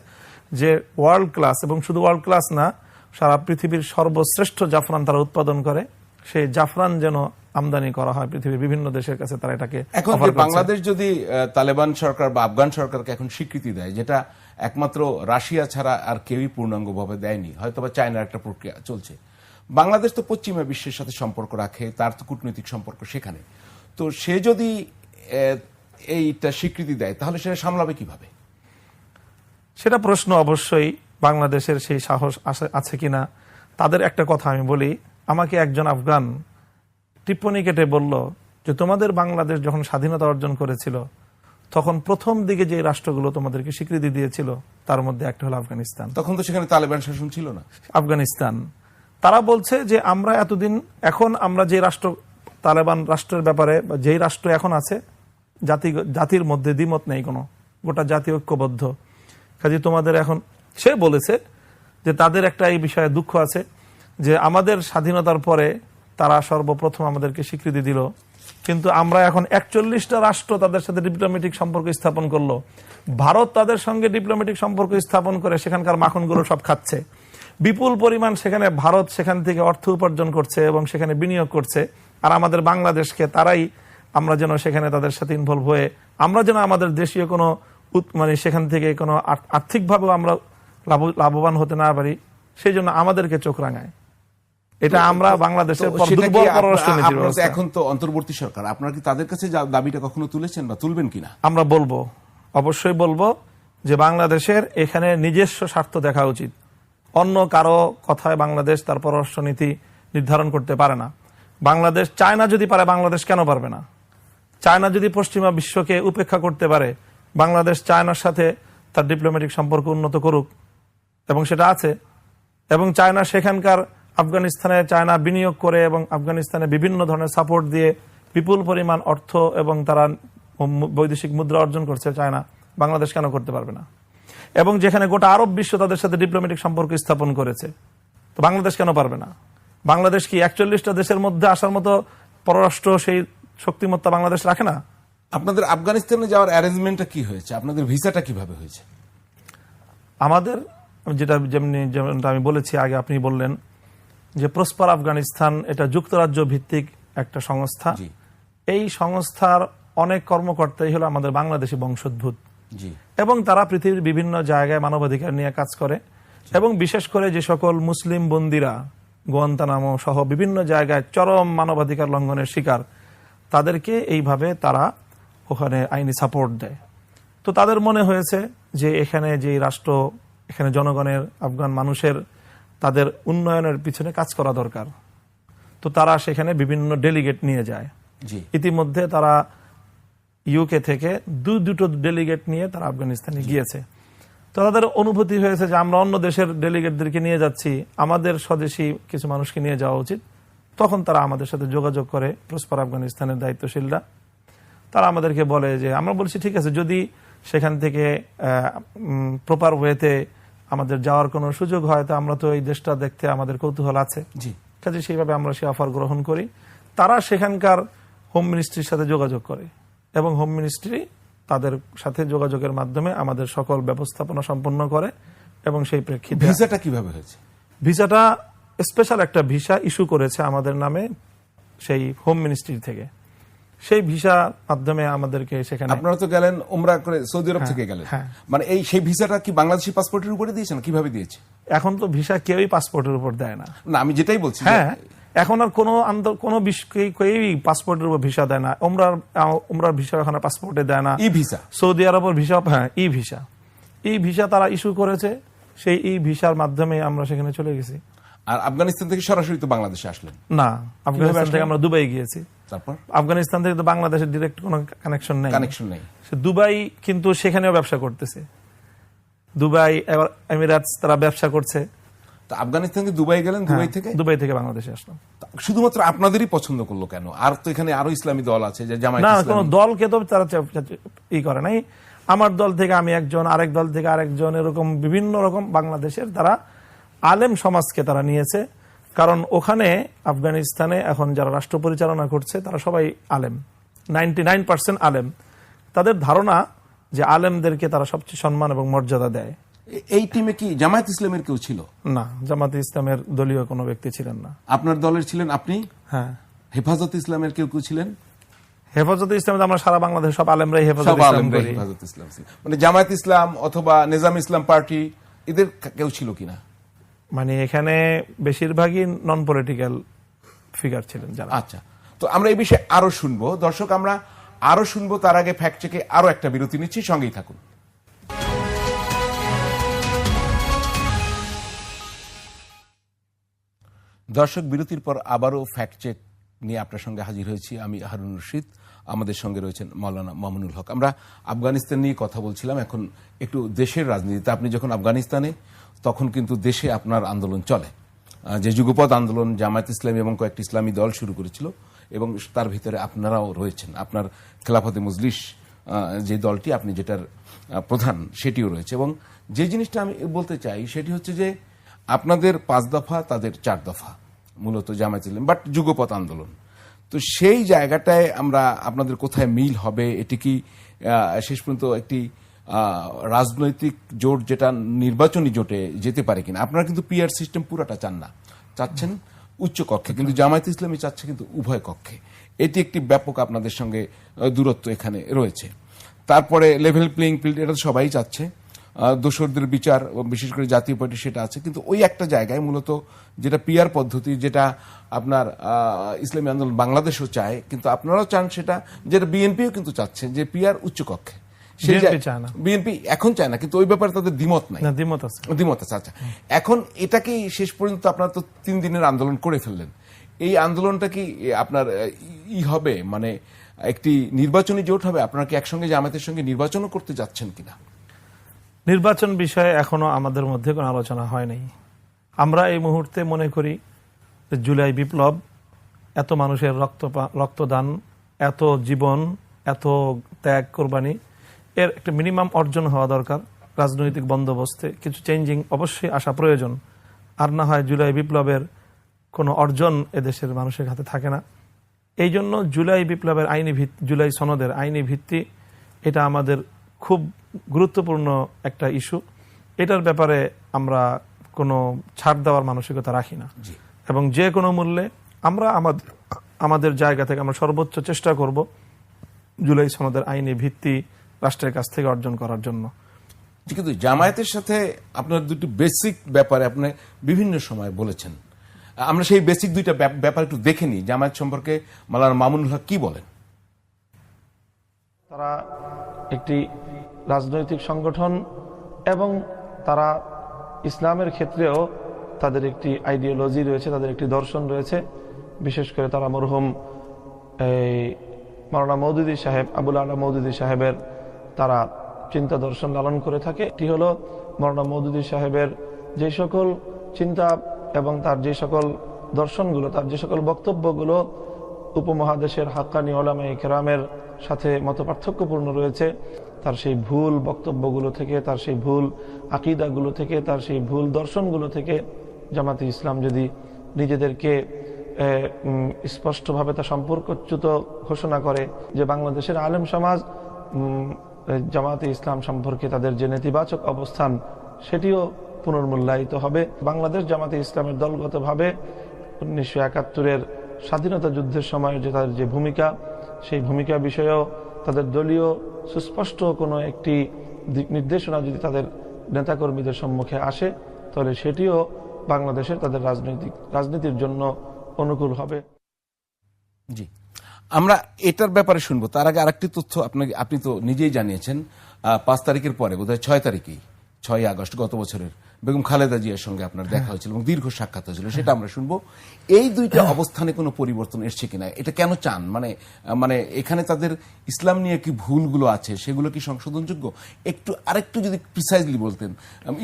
যে ওয়ার্ল্ড ক্লাস, এবং শুধু ওয়ার্ল্ড ক্লাস না, সারা পৃথিবীর সর্বশ্রেষ্ঠ জাফরান তারা উৎপাদন করে, সেই জাফরান যেন আমদানি করা হয় পৃথিবীর বিভিন্ন দেশের কাছে। তারা এটাকে এখন বাংলাদেশ যদি তালেবান সরকার বা আফগান সরকারকে এখন স্বীকৃতি দেয়, যেটা একমাত্র রাশিয়া ছাড়া আর কেউই পূর্ণাঙ্গভাবে দেয়নি, হয়তোবা চায়নার একটা প্রক্রিয়া চলছে, বাংলাদেশ তো পশ্চিমা বিশ্বের সাথে সম্পর্ক রাখে, তার তো কূটনৈতিক সম্পর্ক সেখানে, তো সে যদি এইটা স্বীকৃতি দেয় তাহলে সেটা সামলাবে কিভাবে? সেটা প্রশ্ন অবশ্যই বাংলাদেশের সেই সাহস আছে কিনা। তাদের একটা কথা আমি বলি, আমাকে একজন আফগান টিপ্পনী কেটে বলল যে তোমাদের বাংলাদেশ যখন স্বাধীনতা অর্জন করেছিল, তখন প্রথম দিকে যে রাষ্ট্রগুলো তোমাদেরকে স্বীকৃতি দিয়েছিল তার মধ্যে একটা হলো আফগানিস্তান। তখন তো সেখানে তালেবান শাসন ছিল না। আফগানিস্তান, তারা বলছে যে আমরা এতদিন, এখন আমরা যে রাষ্ট্র, তালেবান রাষ্ট্রের ব্যাপারে যেই রাষ্ট্র এখন আছে, জাতির মধ্যে দ্বিমত নেই, কোনো গোটা জাতি ঐক্যবদ্ধ, কাজে তোমাদের এখন, সে বলেছে যে তাদের একটা এই বিষয়ে দুঃখ আছে যে আমাদের স্বাধীনতার পরে তারা সর্বপ্রথম আমাদেরকে স্বীকৃতি দিল, কিন্তু আমরা এখন 41টা রাষ্ট্র তাদের সাথে ডিপ্লোম্যাটিক সম্পর্ক স্থাপন করলো। ভারত তাদের সঙ্গে ডিপ্লোম্যাটিক সম্পর্ক স্থাপন করে সেখানকার মাখনগুলো সব খাচ্ছে, বিপুল পরিমাণ সেখানে ভারত সেখান থেকে অর্থ উপার্জন করছে এবং সেখানে বিনিয়োগ করছে। আর আমাদের বাংলাদেশকে তারাই, আমরা যেন সেখানে তাদের সাথে ইনভলভ হয়ে, আমরা যেন আমাদের দেশীয় কোনো সেখান থেকে কোনো আর্থিকভাবে আমরা লাভবান হতে না পারি, সেই জন্য আমাদেরকে চোখ রাঙায়। এটা আমরা বাংলাদেশের তো সেটা কি দুর্বল পররাষ্ট্রনীতির আপনারা তো ব্যবস্থা। এখন তো অন্তর্বর্তী সরকার, আপনারা কি তাদের কাছে দাবিটা কখনো তুলেছেন বা তুলবেন কিনা? আমরা বলবো, অবশ্যই বলবো যে বাংলাদেশের এখানে নিজস্ব স্বার্থ দেখা উচিত। অন্য কারো কথায় বাংলাদেশ তার পররাষ্ট্রনীতি নির্ধারণ করতে পারে না। বাংলাদেশ, চায়না যদি পারে, বাংলাদেশ কেন পারবে না? চায়না যদি পশ্চিমা বিশ্বকে উপেক্ষা করতে পারে, বাংলাদেশ চায়নার সাথে তার ডিপ্লোম্যাটিক সম্পর্ক উন্নত করুক, এবং সেটা আছে। এবং চায়না সেখানকার আফগানিস্তানে চায়না বিনিয়োগ করে এবং আফগানিস্তানে বিভিন্ন ধরনের সাপোর্ট দিয়ে বিপুল পরিমাণ অর্থ এবং তারা বৈদেশিক মুদ্রা অর্জন করছে চায়না। বাংলাদেশ কেন করতে পারবে না? এবং যেখানে গোটা আরব বিশ্ব তাদের সাথে ডিপ্লোম্যাটিক সম্পর্ক স্থাপন করেছে, তো বাংলাদেশ কেন পারবে না? বাংলাদেশ কি 41টা দেশের মধ্যে আসার মতো পররাষ্ট্র সেই শক্তিমত্তা বাংলাদেশ রাখে না? আপনাদের আফগানিস্তানে যাওয়ার অ্যারেঞ্জমেন্টটা কি হয়েছে? আপনাদের ভিসাটা কিভাবে হয়েছে? আমাদের যেমনটা আমি বলেছি আগে, আপনি বললেন যে প্রসপার আফগানিস্তান এটা যুক্তরাজ্য ভিত্তিক একটা সংস্থা। জি এই সংস্থার অনেক কর্মকর্তাই হলো আমাদের বাংলাদেশি বংশোদ্ভূত, জি এবং তারা পৃথিবীর বিভিন্ন জায়গায় মানবাধিকার নিয়ে কাজ করে, এবং বিশেষ করে যে সকল মুসলিম বন্দীরা গুয়ান্তানামো সহ বিভিন্ন জায়গায় চরম মানবাধিকার লঙ্ঘনের শিকার, তাদেরকে এইভাবে তারা ওখানে আইনি সাপোর্ট দেয়। তো তাদের মনে হয়েছে যে এখানে যে রাষ্ট্র, এখানে জনগণের, আফগান মানুষের তাদের উন্নয়নের পিছনে কাজ করা দরকার। তো তারা সেখানে বিভিন্ন ডেলিগেট নিয়ে যায়। জি ইতিমধ্যে তারা ইউকে থেকে দুটো ডেলিগেট নিয়ে তারা আফগানিস্তানে গিয়েছে। তো তাদের অনুভূতি হয়েছে যে আমরা অন্য দেশের ডেলিগেটদেরকে নিয়ে যাচ্ছি, আমাদের স্বদেশী কিছু মানুষকে নিয়ে যাওয়া উচিত। তখন তারা আমাদের সাথে যোগাযোগ করে, প্রসপার আফগানিস্তানের দায়িত্বশীলরা। তারা আমাদেরকে বলে যে, আমরা বলছি ঠিক আছে, যদি সেখান থেকে প্রপার ওয়েতে আমাদের যাওয়ার কোনো সুযোগ হয়, তো আমরা তো এই দেশটা দেখতে আমাদের কৌতূহল আছে, জি কাজে সেইভাবে আমরা সে অফার গ্রহণ করি। তারা সেখানকার হোম মিনিস্ট্রির সাথে যোগাযোগ করে, এবং হোম মিনিস্ট্রি তাদের সাথে যোগাযোগের মাধ্যমে আমাদের সকল ব্যবস্থাপনা সম্পন্ন করে। এবং সেই প্রেক্ষিতে ভিসাটা কিভাবে হয়েছে? ভিসাটা স্পেশাল একটা ভিসা ইস্যু করেছে আমাদের নামে সেই হোম মিনিস্ট্রি থেকে। সেই ভিসা মাধ্যমে আমাদেরকে সেখানে, আপনারা তো গেলেন উমরা করে, সৌদি আরব থেকে গেলেন, হ্যাঁ। মানে সেই ভিসাটা কি বাংলাদেশি পাসপোর্টের উপরে দিয়েছেন? কিভাবে দিয়েছে? এখন তো ভিসা কেউই পাসপোর্টের উপর দেয় না। না, আমি যেটাই বলছি, হ্যাঁ, এখন আর কোনো কেউই পাসপোর্টের উপর ভিসা দেয় না। উমরার ভিসা এখন পাসপোর্টে দেয় না। ই ভিসা, সৌদি আরবের ভিসা, হ্যাঁ, ই ভিসা তারা ইস্যু করেছে। সেই ই ভিসার মাধ্যমে আমরা সেখানে চলে গেছি। আর আফগানিস্তান থেকে সরাসরি তো বাংলাদেশে আসলেন না, আফগানিস্তান থেকে আমরা দুবাই গিয়েছি। তারপর আফগানিস্তান থেকে তো বাংলাদেশের ডিরেক্ট কোনো কানেকশন নেই। সে দুবাই কিন্তু সেখানেও ব্যবসা করতেছে। দুবাই, এবার এমিরাটস, তারা ব্যবসা করছে। তো আফগানিস্তান থেকে দুবাই গেলেন, দুবাই থেকে বাংলাদেশে আসলাম। শুধুমাত্র আপনাদেরই পছন্দ করলো কেন? আর তো এখানে আরো ইসলামী দল আছে, যে জামায়াত না, ইসলামী। কোন দলকে তো তারা করে নাই। আমার দল থেকে আমি একজন, আরেক দল থেকে আরেকজন, এরকম বিভিন্ন রকম বাংলাদেশের তারা আলেম সমাজকে তারা নিয়েছে। কারণ ওখানে আফগানিস্তানে এখন যারা রাষ্ট্র পরিচালনা করছে তারা সবাই আলেম, 99% আলেম। তাদের ধারণা যে আলেমদেরকে তারা সবচেয়ে সম্মান এবং মর্যাদা দেয়। এই টিমে কি জামায়াত ইসলামের কেউ ছিল? না, জামাতে ইসলামের দলীয় কোনো ব্যক্তি ছিলেন না। আপনার দলের ছিলেন আপনি? হ্যাঁ। হেফাজত ইসলামের কেউ ছিলেন? হেফাজত ইসলাম আমরা সারা বাংলাদেশ সব আলেমরাই হেফাজত ইসলাম, মানে জামায়াত ইসলাম অথবা নিজাম ইসলাম পার্টি, এদের কেউ ছিল কিনা? মানে এখানে বেশিরভাগই নন পলিটিক্যাল ফিগার ছিলেন যারা। আচ্ছা, তো আমরা এই বিষয়ে আরো শুনবো। দর্শক, আমরা আরো শুনবো, তার আগে ফ্যাক্ট চেকে আরো একটা বিরতি নিচ্ছি, সঙ্গেই থাকুন। দর্শক, বিরতির পর আবারও ফ্যাক্ট চেক নিয়ে আপনার সঙ্গে হাজির হয়েছি। আমি হারুন রশিদ, আমাদের সঙ্গে রয়েছেন মাওলানা মামুনুল হক। আমরা আফগানিস্তান নিয়ে কথা বলছিলাম, এখন একটু দেশের রাজনীতিতে। আপনি যখন আফগানিস্তানে, তখন কিন্তু দেশে আপনার আন্দোলন চলে, যে যুগপৎ আন্দোলন জামায়াত ইসলামী এবং কয়েকটি ইসলামী দল শুরু করেছিল, এবং তার ভিতরে আপনারাও রয়েছেন। আপনার খেলাফতে মজলিস যে দলটি, আপনি যেটার প্রধান, সেটিও রয়েছে। এবং যে জিনিসটা আমি বলতে চাই সেটি হচ্ছে যে আপনাদের 5 দফা, তাদের 4 দফা, মূলত জামায়াত ইসলামী, বাট যুগপৎ আন্দোলন। তো সেই জায়গাটায় আমরা আপনাদের কোথায় মিল হবে? এটি কি শেষ পর্যন্ত একটি রাজনৈতিক জোট, যেটা নির্বাচনী জোটে যেতে পারে কিনা? আপনারা কিন্তু পিআর সিস্টেম পুরাটা চান না, চাচ্ছেন উচ্চ কক্ষে, কিন্তু জামায়াত ইসলামী চাচ্ছে কিন্তু উভয় কক্ষে। এটি একটি ব্যাপক আপনাদের সঙ্গে দূরত্ব এখানে রয়েছে। তারপরে লেভেল প্লেইং ফিল্ড, এটা তো সবাই চাচ্ছে। দোসরদের বিচার, বিশেষ করে জাতীয় পার্টি সেটা আছে, কিন্তু ওই একটা জায়গায় মূলত যেটা পিয়ার পদ্ধতি, যেটা আপনার ইসলামী আন্দোলন বাংলাদেশও চায়, কিন্তু আপনারাও চান সেটা, যেটা বিএনপিও কিন্তু চাচ্ছেন যে পিয়ার উচ্চকক্ষে। BNP চায় না। বিএনপি এখন চায় না, কিন্তু ওই ব্যাপারে তাদের দ্বিমত নাই। না, দ্বিমত আছে। দ্বিমত আছে, আচ্ছা। এখন এটাকে শেষ পর্যন্ত আপনারা তো 3 দিনের আন্দোলন করে ফেললেন, এই আন্দোলনটা কি আপনার হবে, মানে একটি নির্বাচনী জোট হবে? আপনারা কি একসঙ্গে জামায়াতের সঙ্গে নির্বাচনও করতে যাচ্ছেন কিনা? নির্বাচন বিষয়ে এখনো আমাদের মধ্যে কোনো আলোচনা হয় নাই। আমরা এই মুহূর্তে মনে করি যে জুলাই বিপ্লব, এত মানুষের রক্তদান, এত জীবন, এত ত্যাগ কোরবানি, এর একটা মিনিমাম অর্জন হওয়া দরকার। রাজনৈতিক বন্দোবস্তে কিছু চেঞ্জিং অবশ্যই আসা প্রয়োজন। আর না হয় জুলাই বিপ্লবের কোনো অর্জন এদেশের মানুষের হাতে থাকে না। এই জন্য জুলাই বিপ্লবের জুলাই সনদের আইনি ভিত্তি, এটা আমাদের খুব গুরুত্বপূর্ণ একটা ইস্যু। এটার ব্যাপারে আমরা কোনো ছাড় দেওয়ার মানসিকতা রাখি না, এবং যে কোনো মূল্যে আমরা আমাদের জায়গা থেকে আমরা সর্বোচ্চ চেষ্টা করব জুলাই সনদের আইনি ভিত্তি রাষ্ট্রের কাছ থেকে অর্জন করার জন্য। কিন্তু জামায়াতের সাথে আপনার দুটি বেসিক ব্যাপারে আপনি বিভিন্ন সময় বলেছেন, আমরা সেই বেসিক দুইটা ব্যাপার একটু দেখে নিই। জামায়াত সম্পর্কে মাওলানা মামুনুল হক কি বলেন? তারা একটি রাজনৈতিক সংগঠন এবং তারা ইসলামের ক্ষেত্রেও তাদের একটি আইডিওলজি রয়েছে, তাদের একটি দর্শন রয়েছে। বিশেষ করে তারা মরহুম মাওলানা মওদুদী সাহেব, আবুল আলা মওদুদী সাহেবের তারা চিন্তা দর্শন লালন করে থাকে। এটি হলো মাওলানা মওদুদী সাহেবের যে সকল চিন্তা এবং তার যে সকল দর্শনগুলো, তার যে সকল বক্তব্যগুলো উপমহাদেশের হাক্কানি ওলামায়ে কেরামের সাথে মতপার্থক্যপূর্ণ রয়েছে, তার সেই ভুল বক্তব্যগুলো থেকে, তার সেই ভুল আকীদাগুলো থেকে, তার সেই ভুল দর্শনগুলো থেকে জামাতে ইসলাম যদি নিজেদেরকে স্পষ্টভাবে তা সম্পর্কচ্যুত ঘোষণা করে, যে বাংলাদেশের আলেম সমাজ জামাতে ইসলাম সম্পর্কে তাদের যে নেতিবাচক অবস্থান সেটিও পুনর্মূল্যায়িত হবে। বাংলাদেশ জামাতে ইসলামের দলগতভাবে 1971-এর স্বাধীনতা যুদ্ধের সময় যে তাদের যে ভূমিকা, সেই ভূমিকা বিষয়েও তাদের দলীয় সুস্পষ্ট কোনো একটি দিক নির্দেশনা যদি তাদের নেতাকর্মীদের সম্মুখে আসে, তাহলে সেটিও বাংলাদেশের তাদের রাজনীতির জন্য অনুকূল হবে। জি, আমরা এটার ব্যাপারে শুনবো। তার আগে আরেকটি তথ্য আপনি তো নিজেই জানিয়েছেন, 5 তারিখের পরে বোধহয় 6 তারিখেই, 6 আগস্ট গত বছরের বেগম খালেদা জিয়ার সঙ্গে আপনার দেখা হয়েছিল এবং দীর্ঘ সাক্ষাৎ হয়েছিল, সেটা আমরা শুনবো। এই দুইটা অবস্থানে কোনো পরিবর্তন এসছে কিনা, এটা কেন চান? মানে এখানে তাদের ইসলাম নিয়ে কি ভুলগুলো আছে, সেগুলো কি সংশোধনযোগ্য? আরেকটু যদি প্রিসাইজলি বলতেন,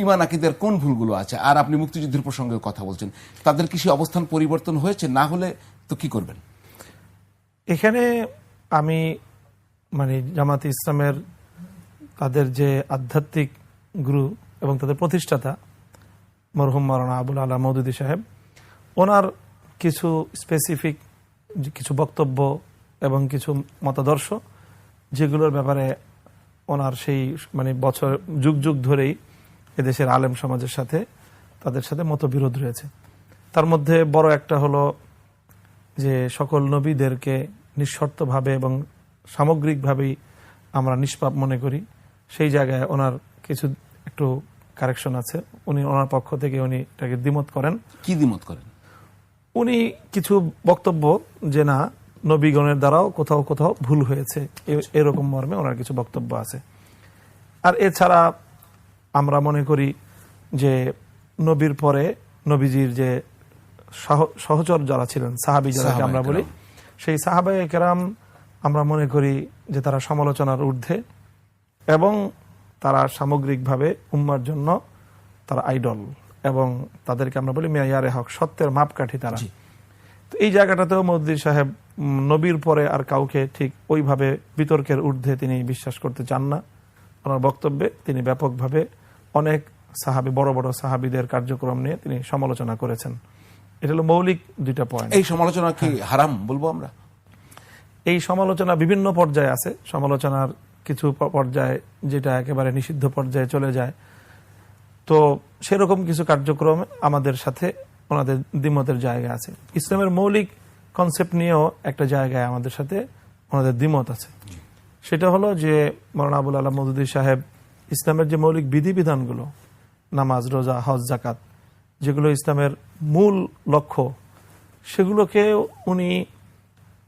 ঈমান আকীদার কোন ভুলগুলো আছে? আর আপনি মুক্তিযুদ্ধের প্রসঙ্গে কথা বলছেন, তাদের কি সেই অবস্থান পরিবর্তন হয়েছে? না হলে তো কি করবেন? এখানে আমি জামাতে ইসলামের তাদের যে আধ্যাত্মিক গুরু এবং তাদের প্রতিষ্ঠাতা মরহুম মাওলানা আবুল আলা মওদুদী সাহেব, ওনার কিছু স্পেসিফিক কিছু বক্তব্য এবং কিছু মতাদর্শ, যেগুলোর ব্যাপারে ওনার সেই বছর যুগ যুগ ধরেই এদেশের আলেম সমাজের সাথে তাদের সাথে মতবিরোধ রয়েছে। তার মধ্যে বড় একটা হলো যে সকল নবীদেরকে নিঃশর্তভাবে এবং সামগ্রিকভাবেই আমরা নিষ্পাপ মনে করি। সেই জায়গায় ওনার কিছু একটু কারেকশন আছে। ওনার পক্ষ থেকে উনি এটাকে দ্বিমত করেন। কি দ্বিমত করেন? উনি কিছু বক্তব্য যে না, নবীগণের দ্বারাও কোথাও কোথাও ভুল হয়েছে, এরকম মর্মে ওনার কিছু বক্তব্য আছে। আর এছাড়া আমরা মনে করি যে নবীর পরে নবীজির যে সহচর যারা ছিলেন, সাহাবী যারাকে আমরা বলি, সেই সাহাবায়ে কেরাম আমরা মনে করি যে তারা সমালোচনার ঊর্ধ্বে এবং তারা সামগ্রিকভাবে উম্মার জন্য তারা আইডল, এবং তাদেরকে আমরা বলি মেয়ারে হক, সত্যের মাপকাঠি তারা। তো এই জায়গাটাতেও মওদুদী সাহেব নবীর পরে আর কাউকে ঠিক ওইভাবে বিতর্কের ঊর্ধ্বে তিনি বিশ্বাস করতে চান না। ওনার বক্তব্যে তিনি ব্যাপকভাবে অনেক সাহাবী, বড় বড় সাহাবীদের কার্যক্রম নিয়ে তিনি সমালোচনা করেছেন। এটা হলো মৌলিক দুইটা পয়েন্ট। এই সমালোচনা কি হারাম বলবো আমরা? এই সমালোচনা বিভিন্ন পর্যায়ে আছে। সমালোচনার কিছু পর্যায়ে যেটা একেবারে নিষিদ্ধ পর্যায়ে চলে যায়, তো সেরকম কিছু কার্যক্রম আমাদের সাথে ওনাদের দ্বিমতের জায়গা আছে। ইসলামের মৌলিক কনসেপ্ট নিয়েও একটা জায়গায় আমাদের সাথে ওনাদের দ্বিমত আছে। সেটা হলো যে মাওলানা আবুল আলা মওদুদী সাহেব ইসলামের যে মৌলিক বিধিবিধানগুলো, নামাজ, রোজা, হজ, জাকাত, যেগুলো ইসলামের মূল লক্ষ্য, সেগুলোকে উনি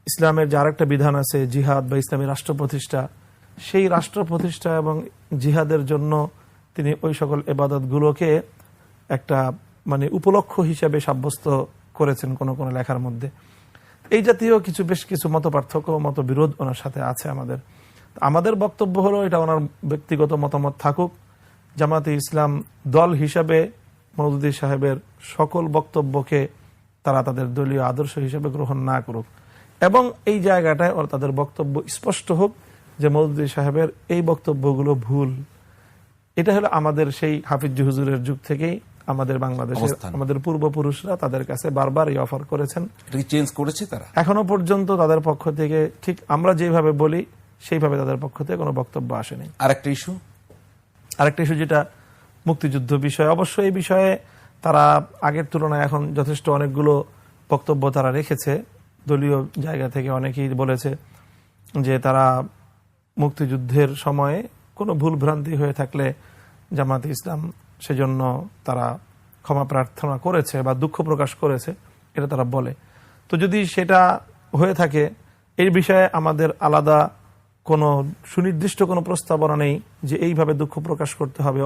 ইসলামের যে আরেকটা বিধান আছে জিহাদ বা ইসলামী রাষ্ট্র প্রতিষ্ঠা, সেই রাষ্ট্র প্রতিষ্ঠা এবং জিহাদের জন্য তিনি ওই সকল ইবাদতগুলোকে একটা মানে উপলক্ষ্য হিসেবে সাব্যস্ত করেছেন কোন কোন লেখার মধ্যে। এই জাতীয় বেশ কিছু মত পার্থক্য, মত বিরোধ ওনার সাথে আছে। আমাদের বক্তব্য হলো এটা ওনার ব্যক্তিগত মতামত থাকুক, জামাতে ইসলাম দল হিসাবে মওদুদী সাহেবের সকল বক্তব্যকে তারা তাদের দলীয় আদর্শ হিসেবে গ্রহণ না করুক, এবং এই জায়গাটায় ওরা তাদের বক্তব্য স্পষ্ট হোক যে মওদুদী সাহেবের এই বক্তব্যগুলো ভুল। এটা হলো আমাদের সেই হাফিজ হুজুরের যুগ থেকেই আমাদের বাংলাদেশের অবস্থান। আমাদের পূর্বপুরুষরা তাদের কাছে বারবার এই অফার করেছেন। চেঞ্জ করেছে তারা এখনো পর্যন্ত তাদের পক্ষ থেকে ঠিক আমরা যেভাবে বলি সেইভাবে তাদের পক্ষ থেকে কোনো বক্তব্য আসেনি। আরেকটা ইস্যু যেটা মুক্তিযুদ্ধ বিষয়, অবশ্যই এই বিষয়ে তারা আগের তুলনায় এখন যথেষ্ট অনেকগুলো বক্তব্য তারা রেখেছে। দলীয় জায়গা থেকে অনেকেই বলেছে যে তারা মুক্তিযুদ্ধের সময়ে কোনো ভুল ভ্রান্তি হয়ে থাকলে জামাতে ইসলাম সেজন্য তারা ক্ষমা প্রার্থনা করেছে বা দুঃখ প্রকাশ করেছে, এটা তারা বলে। তো যদি সেটা হয়ে থাকে, এই বিষয়ে আমাদের আলাদা কোনো সুনির্দিষ্ট কোনো প্রস্তাবনা নেই যে এইভাবে দুঃখ প্রকাশ করতে হবে।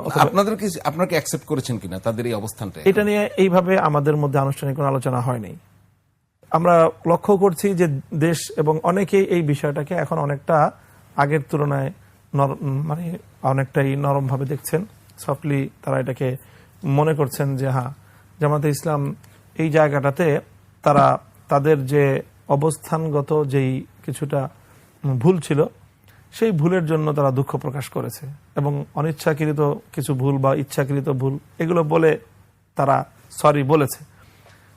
আপনাকে অ্যাকসেপ্ট করেছেন কিনা তাদের এই অবস্থানটা? এটা নিয়ে এইভাবে আমাদের মধ্যে আনুষ্ঠানিক কোনো আলোচনা হয়নি। আমরা লক্ষ্য করছি যে দেশ এবং অনেকেই এই বিষয়টাকে এখন অনেকটা আগের তুলনায় মানে অনেকটাই নরম ভাবে দেখছেন, সফটলি তারা এটাকে মনে করছেন যে হ্যাঁ, জামাতে ইসলাম এই জায়গাটাতে তারা তাদের যে অবস্থানগত যেই কিছুটা ভুল ছিল সেই ভুলের জন্য তারা দুঃখ প্রকাশ করেছে, এবং অনিচ্ছাকৃত কিছু ভুল বা ইচ্ছাকৃত ভুল এগুলো বলে তারা সরি বলেছে।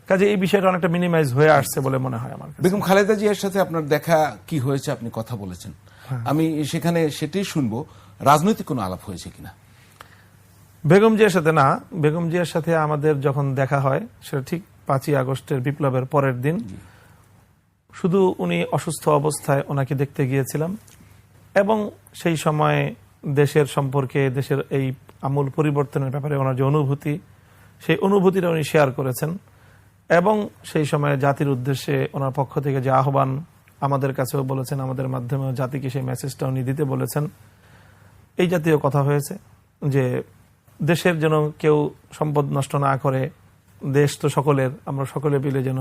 কাজে এই বিষয়টা অনেকটা মিনিমাইজ হয়ে আসছে বলে মনে হয় আমার কাছে। বেগম খালেদা জিয়ার সাথে আপনার দেখা কি হয়েছে? আপনি কথা বলেছেন, আমি সেখানে সেটাই শুনবো, রাজনৈতিক কোনো আলাপ হয়েছে কিনা? বেগম জিয়ার সাথে না, বেগম জিয়ার সাথে আমাদের যখন দেখা হয় সেটা ঠিক 5ই আগস্টের বিপ্লবের পরের দিন। শুধু উনি অসুস্থ অবস্থায় ওনাকে দেখতে গিয়েছিলাম, এবং সেই সময় দেশের সম্পর্কে, দেশের এই আমূল পরিবর্তনের ব্যাপারে ওনার যে অনুভূতি, সেই অনুভূতিটা উনি শেয়ার করেছেন, এবং সেই সময় জাতির উদ্দেশ্যে ওনার পক্ষ থেকে যে আহ্বান আমাদের কাছেও বলেছেন, আমাদের মাধ্যমে জাতিকে সেই মেসেজটা উনি দিতে বলেছেন। এই জাতীয় কথা হয়েছে যে দেশের যেন কেউ সম্পদ নষ্ট না করে, দেশ তো সকলের, আমরা সকলে মিলে যেন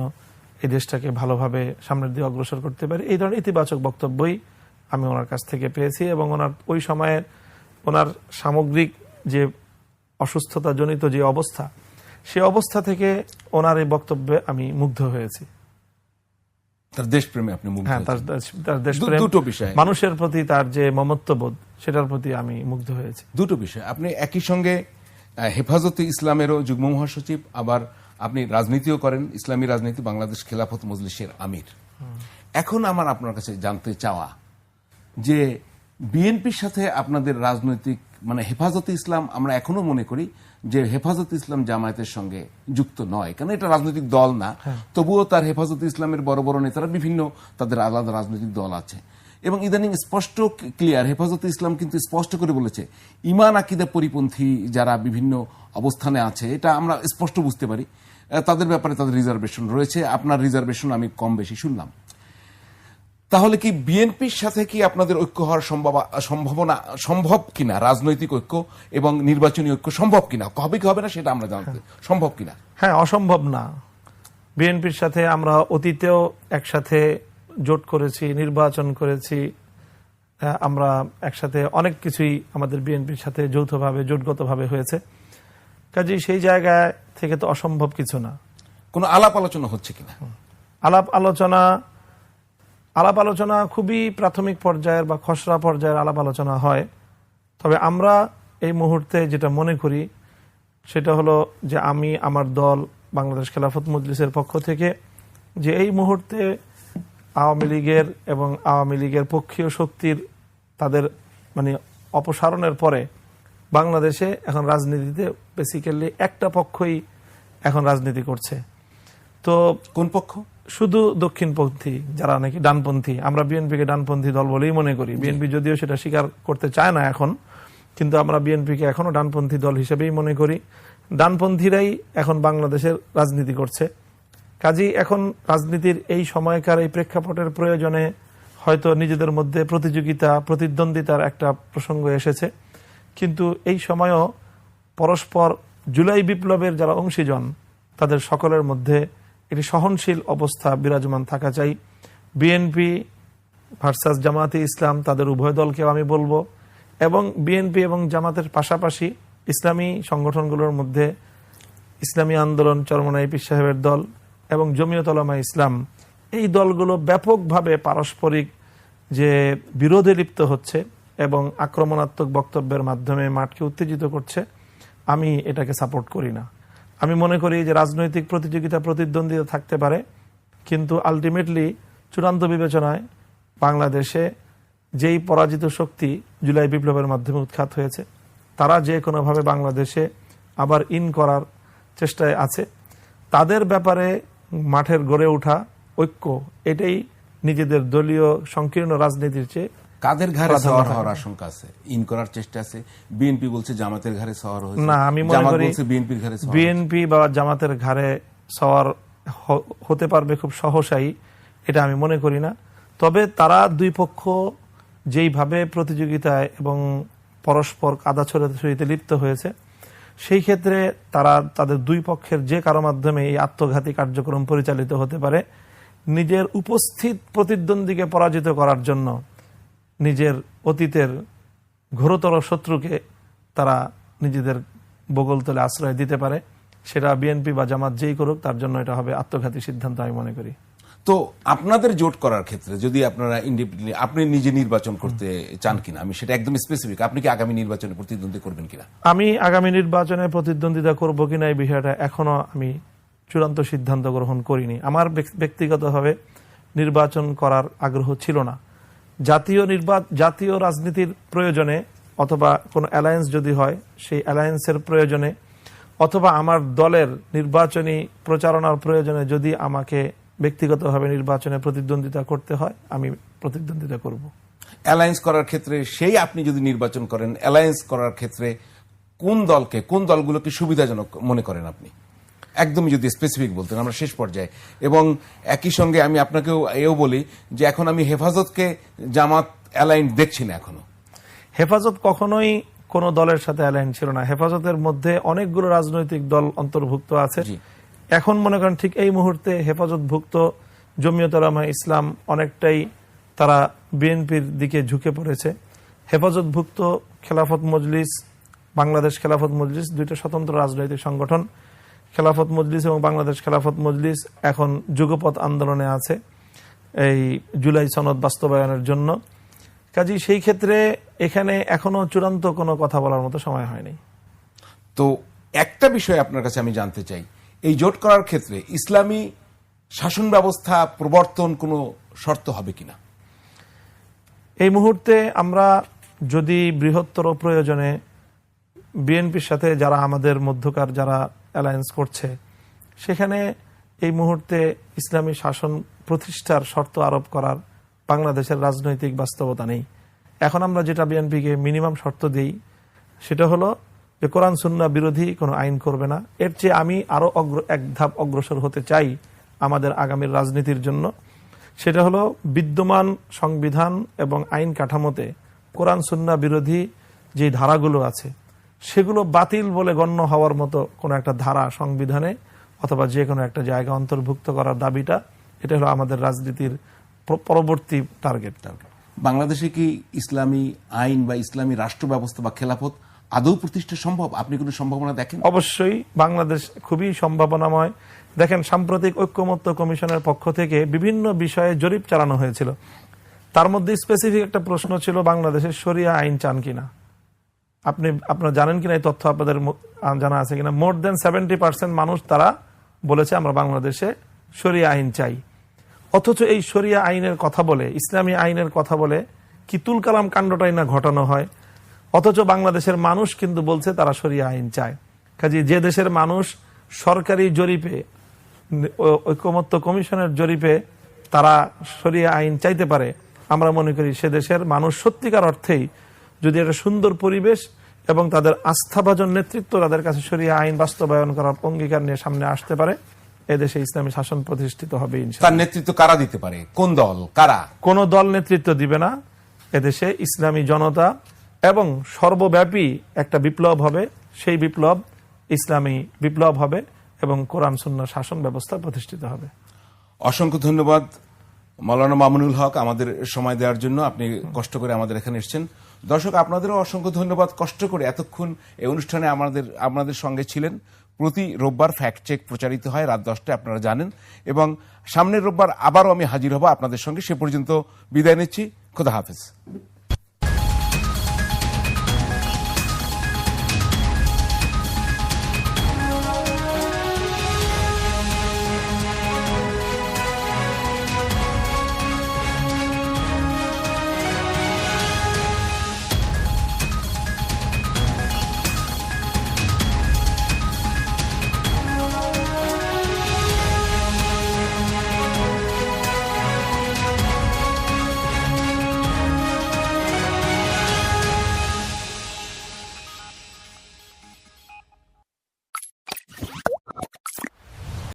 এই দেশটাকে ভালোভাবে সামনের দিকে অগ্রসর করতে পারি। এই ধরনের ইতিবাচক বক্তব্যই আমি ওনার কাছ থেকে পেয়েছি, এবং ওনার ওই সময়ে ওনার সামগ্রিক যে অসুস্থতা জনিত যে অবস্থা, সেই অবস্থা থেকে ওনার এই বক্তব্যে আমি মুগ্ধ হয়েছি। তার দেশপ্রেমে আপনি মুগ্ধ? হ্যাঁ, তার দেশপ্রেম, দুটো বিষয়, মানুষের প্রতি তার যে মমত্ববোধ, সেটার প্রতি আমি মুগ্ধ হয়েছি। দুটো বিষয়। আপনি একই সঙ্গে হেফাজতে ইসলামেরও যুগ্ম মহাসচিব, আবার আপনি রাজনীতিও করেন, ইসলামী রাজনীতি, বাংলাদেশ খেলাফত মজলিসের আমির। এখন আমার আপনার কাছে জানতে চাওয়া যে বিএনপির সাথে আপনাদের রাজনৈতিক মানে হেফাজতে ইসলাম, আমরা এখনো মনে করি যে হেফাজতে ইসলাম জামায়াতের সঙ্গে যুক্ত নয়, কারণ এটা রাজনৈতিক দল না, তবুও তার হেফাজতে ইসলামের বড় বড় নেতারা বিভিন্ন তাদের আলাদা রাজনৈতিক দল আছে, এবং ইদানিং স্পষ্ট ক্লিয়ার হেফাজতে ইসলাম কিন্তু স্পষ্ট করে বলেছে ঈমান আকীদা পরিপন্থী যারা বিভিন্ন অবস্থানে আছে, এটা আমরা স্পষ্ট বুঝতে পারি, তাদের ব্যাপারে তাদের রিজার্ভেশন রয়েছে। আপনার রিজার্ভেশন আমি কম বেশি শুনলাম। তাহলে কি বিএনপির সাথে কি আপনাদের ঐক্য হওয়ার সম্ভাবনা সম্ভব কিনা, রাজনৈতিক ঐক্য এবং নির্বাচনী ঐক্য সম্ভব কিনা, হবে কি হবে না সেটা আমরা জানতে, সম্ভব কিনা? হ্যাঁ, অসম্ভব না। বিএনপির সাথে আমরা অতীতেও একসাথে জোট করেছি, নির্বাচন করেছি, আমরা একসাথে অনেক কিছুই আমাদের বিএনপির সাথে যৌথভাবে জোটগতভাবে হয়েছে। কাজেই সেই জায়গায় থেকে তো অসম্ভব কিছু না। কোনো আলাপ আলোচনা হচ্ছে কিনা? আলাপ আলোচনা খুবই প্রাথমিক পর্যায়ের বা খসড়া পর্যায়ের আলাপ আলোচনা হয়। তবে আমরা এই মুহূর্তে যেটা মনে করি সেটা হলো যে আমি আমার দল বাংলাদেশ খেলাফত মজলিসের পক্ষ থেকে যে এই মুহূর্তে আওয়ামী লীগের এবং আওয়ামী লীগের পক্ষীয় শক্তির তাদের মানে অপসারণের পরে বাংলাদেশে এখন রাজনীতিতে বেসিক্যালি একটা পক্ষই এখন রাজনীতি করছে। তো কোন পক্ষ? শুধু দক্ষিণপন্থী যারা নাকি ডানপন্থী, আমরা বিএনপিকে ডানপন্থী দল বলেই মনে করি। বিএনপি যদিও সেটা স্বীকার করতে চায় না এখন, কিন্তু আমরা বিএনপিকে এখনো ডানপন্থী দল হিসেবেই মনে করি। ডানপন্থীরাই এখন বাংলাদেশের রাজনীতি করছে। কাজেই এখন রাজনীতির এই সময়কার এই প্রেক্ষাপটের প্রয়োজনে হয়তো নিজেদের মধ্যে প্রতিযোগিতা, প্রতিদ্বন্দ্বিতার একটা প্রসঙ্গ এসেছে, কিন্তু এই সময়ও পরস্পর জুলাই বিপ্লবের যারা অংশীজন তাদের সকলের মধ্যে একটি সহনশীল অবস্থা বিরাজমান থাকা চাই। বিএনপি ভার্সাস জামাতে ইসলাম, তাদের উভয় দলকেও আমি বলবো, এবং বিএনপি এবং জামাতের পাশাপাশি ইসলামী সংগঠনগুলোর মধ্যে ইসলামী আন্দোলন, চরমনাই পীর সাহেবের দল এবং জমিয়ত উলামা ইসলাম, এই দলগুলো ব্যাপকভাবে পারস্পরিক যে বিরোধে লিপ্ত হচ্ছে এবং আক্রমণাত্মক বক্তব্যের মাধ্যমে মাঠকে উত্তেজিত করছে, আমি এটাকে সাপোর্ট করি না। আমি মনে করি যে রাজনৈতিক প্রতিযোগিতা, প্রতিদ্বন্দ্বিতা থাকতে পারে, কিন্তু আলটিমেটলি চূড়ান্ত বিবেচনায় বাংলাদেশে যেই পরাজিত শক্তি জুলাই বিপ্লবের মাধ্যমে উৎখাত হয়েছে, তারা যে কোনোভাবে বাংলাদেশে আবার ইন করার চেষ্টায় আছে। তাদের ব্যাপারে মাঠের গড়ে ওঠা ঐক্য, এটাই নিজেদের দলীয় সংকীর্ণ রাজনীতির চেয়ে কাদের ঘাড়ে সওয়ার হওয়ার আশঙ্কা আছে, ইন করার চেষ্টা আছে? বিএনপি বলছে জামাতের ঘাড়ে সওয়ার হয়েছে, না, আমি মনে করি বিএনপির ঘাড়ে সওয়ার, বিএনপি বা জামাতের ঘাড়ে সওয়ার হতে পারবে খুব সহসাই, এটা আমি মনে করি না। তবে তারা দুই পক্ষ যেইভাবে প্রতিযোগিতায় এবং পরস্পর কাদা ছোড়াছড়িতে লিপ্ত হয়েছে, সেই ক্ষেত্রে তারা তাদের দুই পক্ষের যে কারো মাধ্যমে এই আত্মঘাতী কার্যক্রম পরিচালিত হতে পারে। নিজের উপস্থিত প্রতিদ্বন্দ্বীকে পরাজিত করার জন্য নিজের অতীতের ঘোরতর শত্রুকে তারা নিজেদের বগলতলে আশ্রয় দিতে পারে। সেটা বিএনপি বা জামাত যেই করুক, তার জন্য এটা হবে আত্মঘাতী সিদ্ধান্ত আমি মনে করি। তো আপনাদের জোট করার ক্ষেত্রে যদি আপনারা ইন্ডিপেন্ডেন্টলি আপনি নিজে নির্বাচন করতে চান কিনা, আমি সেটা একদম স্পেসিফিক, আপনি কি আগামী নির্বাচনে প্রতিদ্বন্দ্বী করবেন কিনা? আমি আগামী নির্বাচনে প্রতিদ্বন্দ্বিতা করব কিনা এই বিষয়টা এখনো আমি চূড়ান্ত সিদ্ধান্ত গ্রহণ করিনি। আমার ব্যক্তিগতভাবে নির্বাচন করার আগ্রহ ছিল না। জাতীয় রাজনীতির প্রয়োজনে অথবা কোনো অ্যালায়েন্স যদি হয়, সেই অ্যালায়েন্সের প্রয়োজনে অথবা আমার দলের নির্বাচনী প্রচারণার প্রয়োজনে যদি আমাকে ব্যক্তিগতভাবে নির্বাচনে প্রতিদ্বন্দ্বিতা করতে হয়, আমি প্রতিদ্বন্দ্বিতা করব। অ্যালায়েন্স করার ক্ষেত্রে সেই আপনি যদি নির্বাচন করেন, অ্যালায়েন্স করার ক্ষেত্রে কোন দলগুলোকে সুবিধাজনক মনে করেন আপনি? একদমই যদি স্পেসিফিক বলতেন আমরা শেষ পর্যায়ে। এবং একই সঙ্গে আমি আপনাকেও এও বলি যে এখন আমি হেফাজতকে জামাত অ্যালাইন দেখছি না এখনো। হেফাজত কখনোই কোন দলের সাথে অ্যালাইন ছিল না। হেফাজতের মধ্যে অনেকগুলো রাজনৈতিক দল অন্তর্ভুক্ত আছে। এখন মনে করেন ঠিক এই মুহূর্তে হেফাজতভুক্ত জমিয়ত উলামা ইসলাম অনেকটাই তারা বিএনপির দিকে ঝুঁকে পড়েছে। হেফাজতভুক্ত খেলাফত মজলিস, বাংলাদেশ খেলাফত মজলিস, দুইটা স্বতন্ত্র রাজনৈতিক সংগঠন। খেলাফত মজলিস এবং বাংলাদেশ খেলাফত মজলিস এখন যুগপৎ আন্দোলনে আছে এই জুলাই সনদ বাস্তবায়নের জন্য। কাজেই সেই ক্ষেত্রে এখানে এখনো চূড়ান্ত কোনো কথা বলার মতো সময় হয়নি। তো একটা বিষয় আপনার কাছে আমি জানতে চাই, এই জোট করার ক্ষেত্রে ইসলামী শাসন ব্যবস্থা প্রবর্তন কোনো শর্ত হবে কিনা? এই মুহূর্তে আমরা যদি বৃহত্তর প্রয়োজনে বিএনপির সাথে যারা আমাদের মধ্যকার যারা অ্যালায়েন্স করছে, সেখানে এই মুহূর্তে ইসলামী শাসন প্রতিষ্ঠার শর্ত আরোপ করার বাংলাদেশের রাজনৈতিক বাস্তবতা নেই। এখন আমরা যেটা বিএনপিকে মিনিমাম শর্ত দিই সেটা হলো যে কোরআন সুন্নাহ বিরোধী কোনো আইন করবে না। এর চেয়ে আমি আরো এক ধাপ অগ্রসর হতে চাই আমাদের আগামীর রাজনীতির জন্য। সেটা হলো বিদ্যমান সংবিধান এবং আইন কাঠামোতে কোরআন সুন্নাহ বিরোধী যে ধারাগুলো আছে সেগুলো বাতিল বলে গণ্য হওয়ার মতো কোনো একটা ধারা সংবিধানে অথবা যে কোনো একটা জায়গা অন্তর্ভুক্ত করার দাবিটা, এটা হলো আমাদের রাজনীতির পরবর্তী টার্গেট। বাংলাদেশে কি ইসলামী আইন বা ইসলামী রাষ্ট্র ব্যবস্থা বা খেলাফত আদৌ প্রতিষ্ঠা সম্ভব? আপনি কোনো সম্ভাবনা দেখেন? অবশ্যই বাংলাদেশ খুবই সম্ভাবনাময়। দেখেন, সাম্প্রতিক ঐক্যমত্য কমিশনের পক্ষ থেকে বিভিন্ন বিষয়ে জরিপ চালানো হয়েছিল। তার মধ্যে স্পেসিফিক একটা প্রশ্ন ছিল বাংলাদেশের শরিয়া আইন চান কিনা। আপনারা জানেন কিনা এই তথ্য, আপনাদের জানা আছে কিনা? মোর দেন 70% মানুষ তারা বলেছে আমরা বাংলাদেশে শরিয়া আইন চাই। অথচ এই শরিয়া আইনের কথা বলে, ইসলামী আইনের কথা বলে কিতুল কালাম কাণ্ডটাই না ঘটানো হয়, অথচ বাংলাদেশের মানুষ কিন্তু বলছে তারা শরিয়া আইন চায়। কাজে যে দেশের মানুষ সরকারি জরিপে, ঐক্যমত্য কমিশনের জরিপে তারা শরিয়া আইন চাইতে পারে, আমরা মনে করি সে দেশের মানুষ সত্যিকার অর্থেই যদি একটা সুন্দর পরিবেশ এবং তাদের আস্থাভাজন নেতৃত্ব তাদের কাছে শরিয়া আইন বাস্তবায়ন করার অঙ্গীকার নিয়ে সামনে আসতে পারে, এদেশে ইসলামী শাসন প্রতিষ্ঠিত হবে ইনশাআল্লাহ। তার নেতৃত্ব কারা দিতে পারে? কোন দল, কারা? কোন দল নেতৃত্ব দিবে না, এদেশে ইসলামী জনতা এবং সর্বব্যাপী একটা বিপ্লব হবে, সেই বিপ্লব ইসলামী বিপ্লব হবে এবং কোরআন সুন্নাহ শাসন ব্যবস্থা প্রতিষ্ঠিত হবে। অসংখ্য ধন্যবাদ মাওলানা মামুনুল হক আমাদের সময় দেওয়ার জন্য। আপনি কষ্ট করে আমাদের এখানে এসেছেন। দর্শক, আপনাদেরও অসংখ্য ধন্যবাদ, কষ্ট করে এতক্ষণ এই অনুষ্ঠানে আমাদের সঙ্গে ছিলেন। প্রতি রোববার ফ্যাক্ট চেক প্রচারিত হয় রাত 10টায়, আপনারা জানেন, এবং সামনের রোববার আবারও আমি হাজির হব আপনাদের সঙ্গে। সে পর্যন্ত বিদায় নিচ্ছি। খোদা হাফেজ।